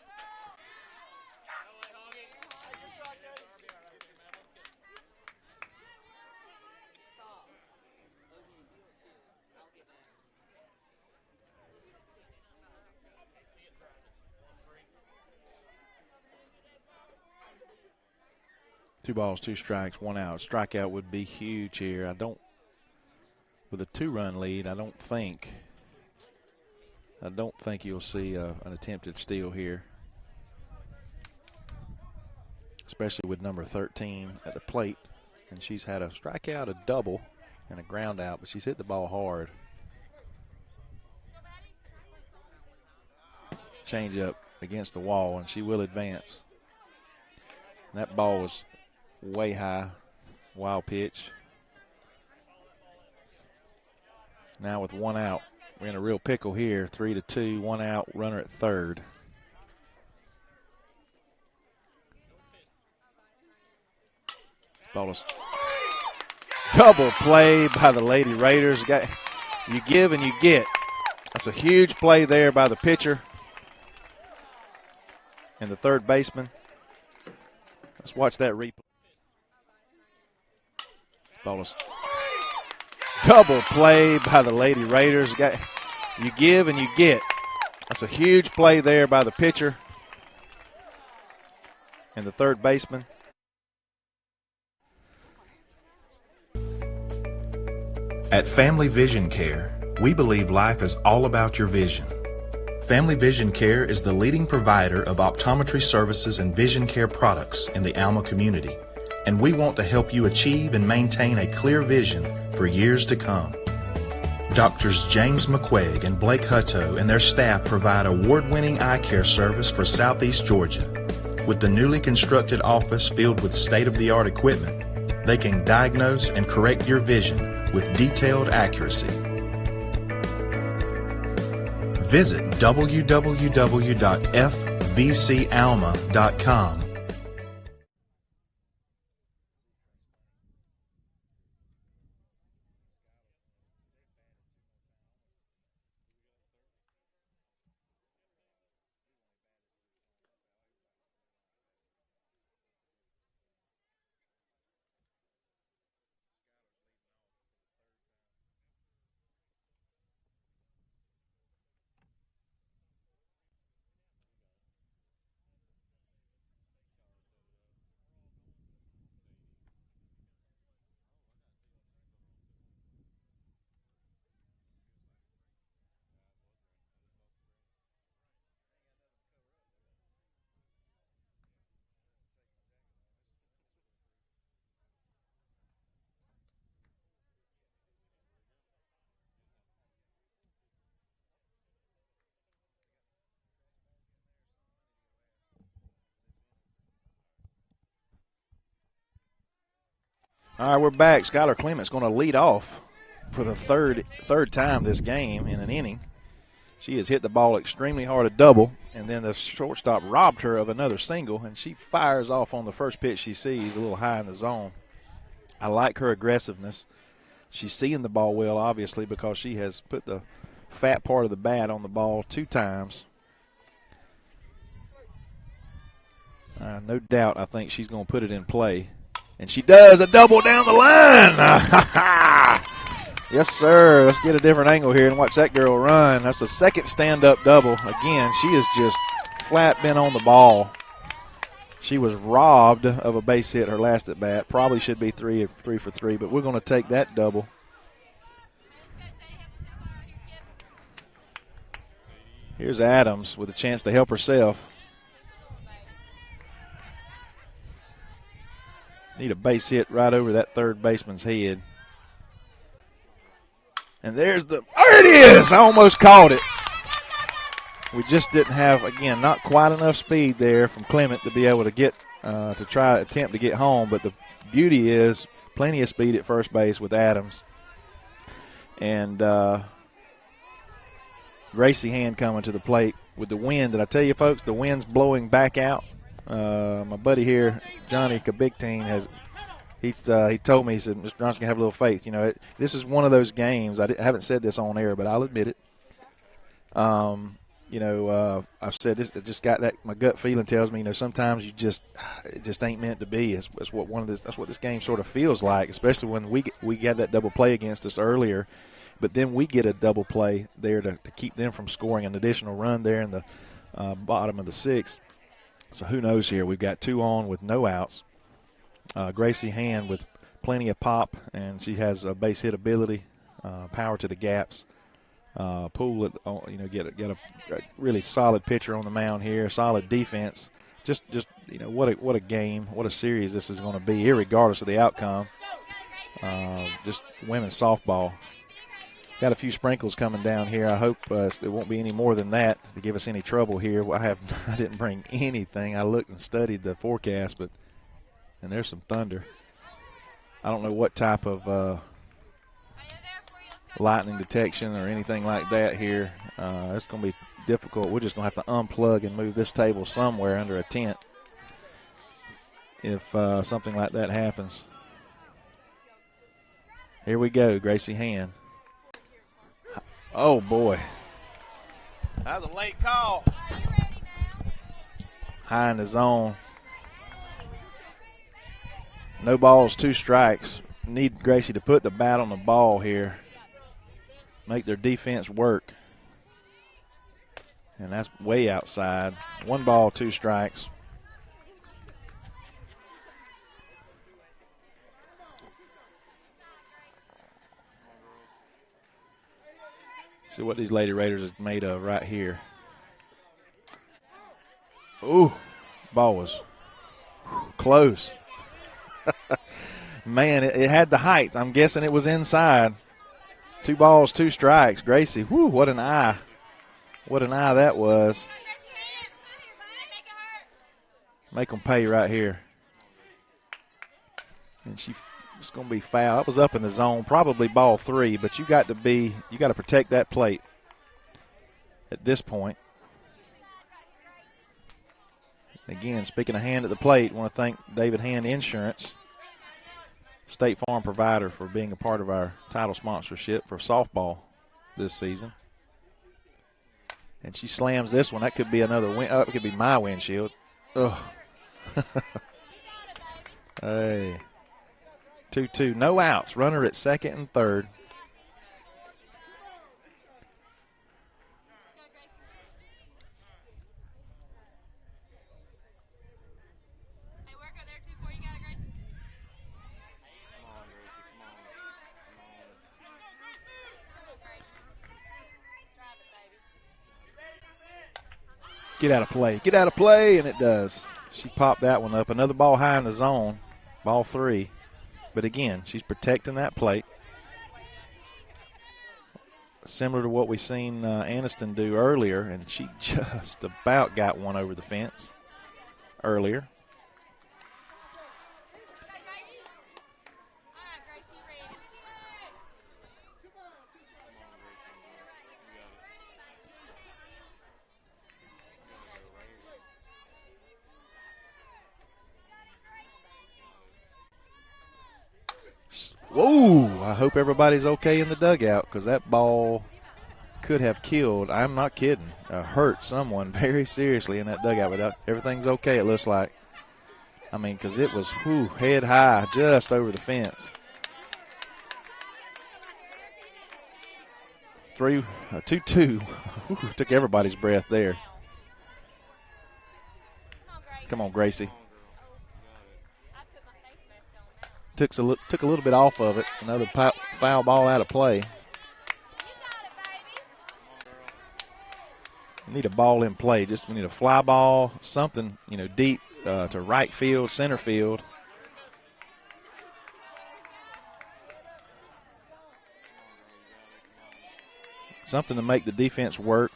Two balls, 2 strikes, 1 out. Strikeout would be huge here. With a 2-run lead, I don't think you'll see an attempted steal here, especially with number 13 at the plate. And she's had a strikeout, a double, and a ground out, but she's hit the ball hard. Change up against the wall, and she will advance. And that ball was way high, wild pitch. Now with 1 out, we're in a real pickle here. 3-2, 1 out, runner at third. Ball is double play by the Lady Raiders. You give and you get. That's a huge play there by the pitcher and the third baseman. Let's watch that replay. Ball is double play by the Lady Raiders. You give and you get. That's a huge play there by the pitcher and the third baseman. At Family Vision Care, we believe life is all about your vision. Family Vision Care is the leading provider of optometry services and vision care products in the Alma community, and we want to help you achieve and maintain a clear vision for years to come. Doctors James McQuaig and Blake Hutto and their staff provide award-winning eye care service for Southeast Georgia. With the newly constructed office filled with state-of-the-art equipment, they can diagnose and correct your vision with detailed accuracy. Visit www.fvcalma.com. All right, we're back. Skylar Clement's going to lead off for the third time this game in an inning. She has hit the ball extremely hard, a double, and then the shortstop robbed her of another single, and she fires off on the first pitch she sees, a little high in the zone. I like her aggressiveness. She's seeing the ball well, obviously, because she has put the fat part of the bat on the ball 2 times. No doubt I think she's going to put it in play. And she does, a double down the line. Yes, sir. Let's get a different angle here and watch that girl run. That's a second stand-up double. Again, she is just flat been on the ball. She was robbed of a base hit her last at bat. Probably should be 3 for 3, but we're going to take that double. Here's Adams with a chance to help herself. Need a base hit right over that third baseman's head. And there's there it is! I almost caught it. We just didn't have, again, not quite enough speed there from Clement to be able to get, attempt to get home. But the beauty is plenty of speed at first base with Adams. And Gracie Hand coming to the plate with the wind. Did I tell you, folks, the wind's blowing back out? My buddy here, Johnny Kabigtine, he told me, he said, Mr. Johnson, have a little faith. You know, this is one of those games. I haven't said this on air, but I'll admit it. I've said this. It just got that. My gut feeling tells me, sometimes it just ain't meant to be. It's what that's what this game sort of feels like, especially when we got that double play against us earlier, but then we get a double play there to keep them from scoring an additional run there in the bottom of the sixth. So who knows here? We've got 2 on with no outs. Gracie Hand with plenty of pop, and she has a base hit ability, power to the gaps. Poole, get a really solid pitcher on the mound here, solid defense. Just what a game, what a series this is going to be, irregardless of the outcome. Just women's softball. Got a few sprinkles coming down here. I hope it won't be any more than that to give us any trouble here. I didn't bring anything. I looked and studied the forecast, and there's some thunder. I don't know what type of lightning detection or anything like that here. It's going to be difficult. We're just going to have to unplug and move this table somewhere under a tent if something like that happens. Here we go, Gracie Hand. Oh, boy. That was a late call. High in the zone. No balls, 2 strikes. Need Gracie to put the bat on the ball here. Make their defense work. And that's way outside. 1 ball, 2 strikes. See what these Lady Raiders is made of right here. Ooh, ball was close. Man, it had the height. I'm guessing it was inside. 2 balls, 2 strikes. Gracie, whoo, what an eye. What an eye that was. Make them pay right here. And she's going to be foul. That was up in the zone, probably ball 3, but you got to protect that plate at this point. Again, speaking of Hand at the plate, I want to thank David Hand Insurance, State Farm provider, for being a part of our title sponsorship for softball this season. And she slams this one. That could be another win. It could be my windshield. Ugh. Hey. 2-2. No outs. Runner at second and third. Get out of play. Get out of play, and it does. She popped that one up. Another ball high in the zone. Ball 3. But again, she's protecting that plate. Similar to what we seen Aniston do earlier, and she just about got one over the fence earlier. Whoa, I hope everybody's okay in the dugout, because that ball could have killed, I'm not kidding, hurt someone very seriously in that dugout. But everything's okay, it looks like. I mean, because it was head high just over the fence. a 2-2. Took everybody's breath there. Come on, Gracie. Took a little bit off of it. Another foul ball out of play. We need a ball in play. We need a fly ball, something, deep to right field, center field. Something to make the defense work.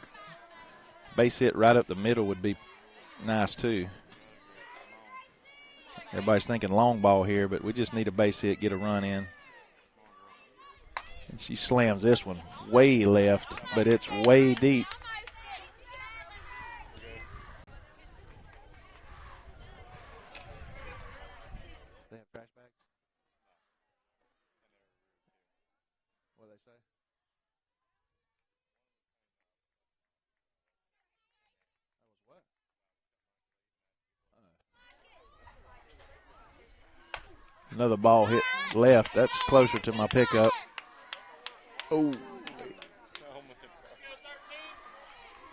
Base hit right up the middle would be nice too. Everybody's thinking long ball here, but we just need a base hit, get a run in. And she slams this one way left, but it's way deep. They have trash bags? What do they say? That was what? Another ball hit left. That's closer to my pickup. Oh.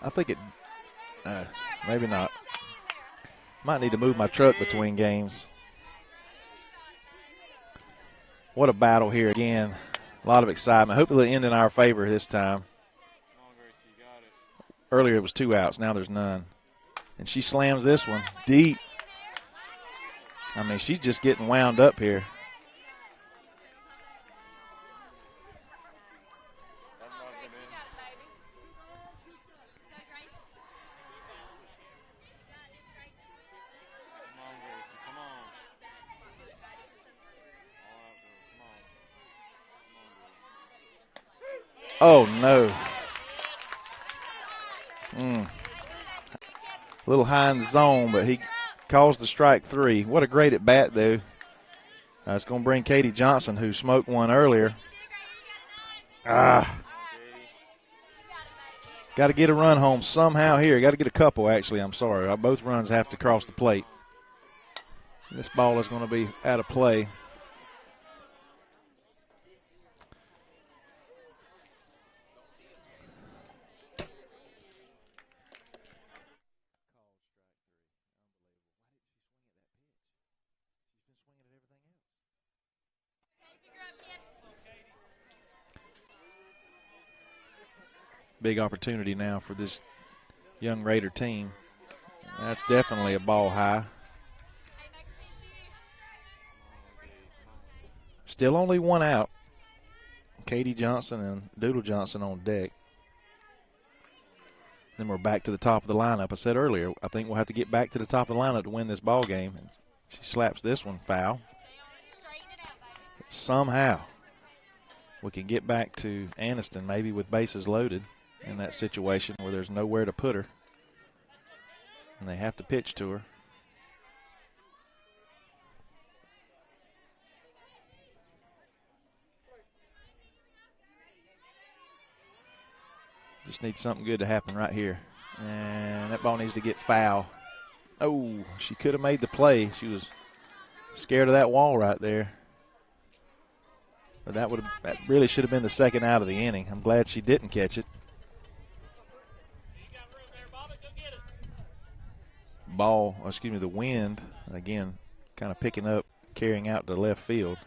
I think it, maybe not. Might need to move my truck between games. What a battle here again. A lot of excitement. Hopefully it'll end in our favor this time. Earlier it was 2 outs. Now there's none. And she slams this one deep. I mean, she's just getting wound up here. Oh, no. A little high in the zone, but he calls the strike 3. What a great at bat, though. It's going to bring Katie Johnson, who smoked one earlier. Got to get a run home somehow here. Got to get a couple, actually. I'm sorry. Both runs have to cross the plate. This ball is going to be out of play. Big opportunity now for this young Raider team. That's definitely a ball high. Still only 1 out. Katie Johnson and Doodle Johnson on deck. Then we're back to the top of the lineup. I said earlier, I think we'll have to get back to the top of the lineup to win this ball game. And she slaps this one foul. Somehow we can get back to Anniston, maybe with bases loaded, in that situation where there's nowhere to put her. And they have to pitch to her. Just need something good to happen right here. And that ball needs to get foul. Oh, she could have made the play. She was scared of that wall right there. But that really should have been the second out of the inning. I'm glad she didn't catch it. The wind, again, kind of picking up, carrying out to left field.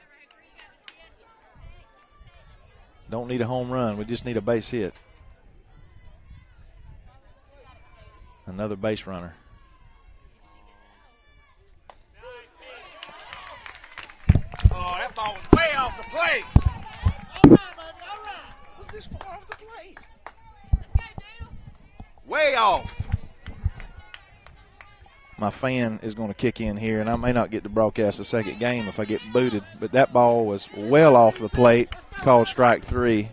Don't need a home run. We just need a base hit. Another base runner. Oh, that ball was way off the plate. All right, baby, all right. Was this far off the plate? Let's go, Doodle. Way off. My fan is going to kick in here, and I may not get to broadcast the second game if I get booted. But that ball was well off the plate, called strike 3.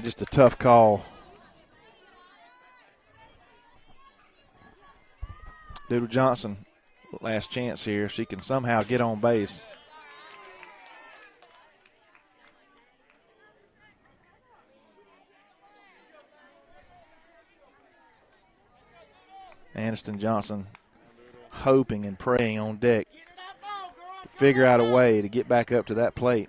Just a tough call. Doodle Johnson, last chance here. She can somehow get on base. Aniston Johnson hoping and praying on deck to figure out a way to get back up to that plate.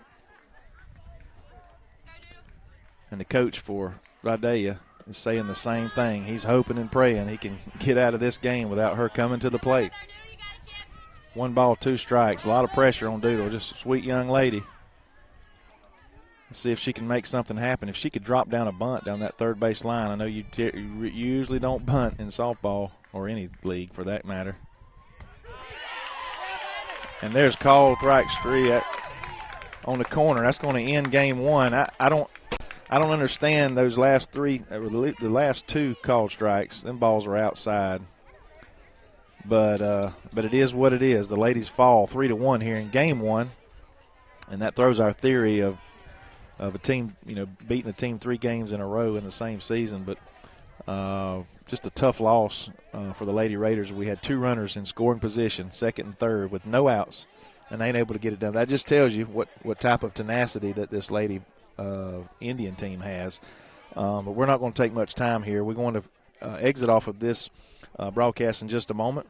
And the coach for Vidalia is saying the same thing. He's hoping and praying he can get out of this game without her coming to the plate. 1 ball, 2 strikes. A lot of pressure on Doodle. Just a sweet young lady. Let's see if she can make something happen. If she could drop down a bunt down that third base line. I know you usually don't bunt in softball or any league for that matter. And there's called strike 3 on the corner. That's going to end game 1. I don't understand those last 3, the last 2 called strikes. Them balls are outside. But it is what it is. The ladies fall 3-1 here in game 1, and that throws our theory of a team, beating a team 3 games in a row in the same season. But just a tough loss for the Lady Raiders. We had 2 runners in scoring position, second and third, with no outs, and ain't able to get it done. That just tells you what type of tenacity that this Lady Indian team has. But we're not going to take much time here. We're going to exit off of this broadcast in just a moment,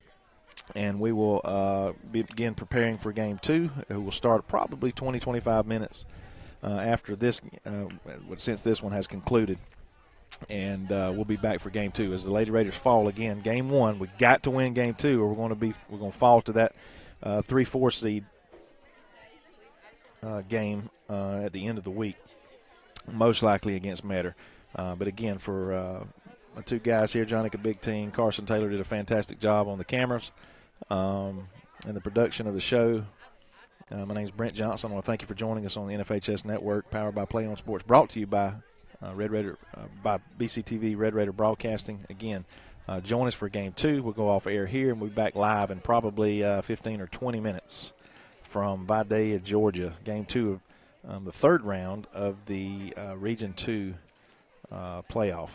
and we will begin preparing for game 2. It will start probably 20-25 minutes after this, since this one has concluded. And we'll be back for game 2 as the Lady Raiders fall again. Game 1, we got to win game 2, or we're going to fall to that 3-4 seed game at the end of the week, most likely against Metter. But again, for my 2 guys here, Jonica Big Team, Carson Taylor did a fantastic job on the cameras and the production of the show. My name is Brent Johnson. I want to thank you for joining us on the NFHS Network, powered by Play On Sports, brought to you by Red Raider, by BCTV Red Raider Broadcasting. Again, join us for game 2. We'll go off air here, and we'll be back live in probably 15 or 20 minutes from Vidalia, Georgia. Game 2 of the 3rd round of the Region 2 playoff.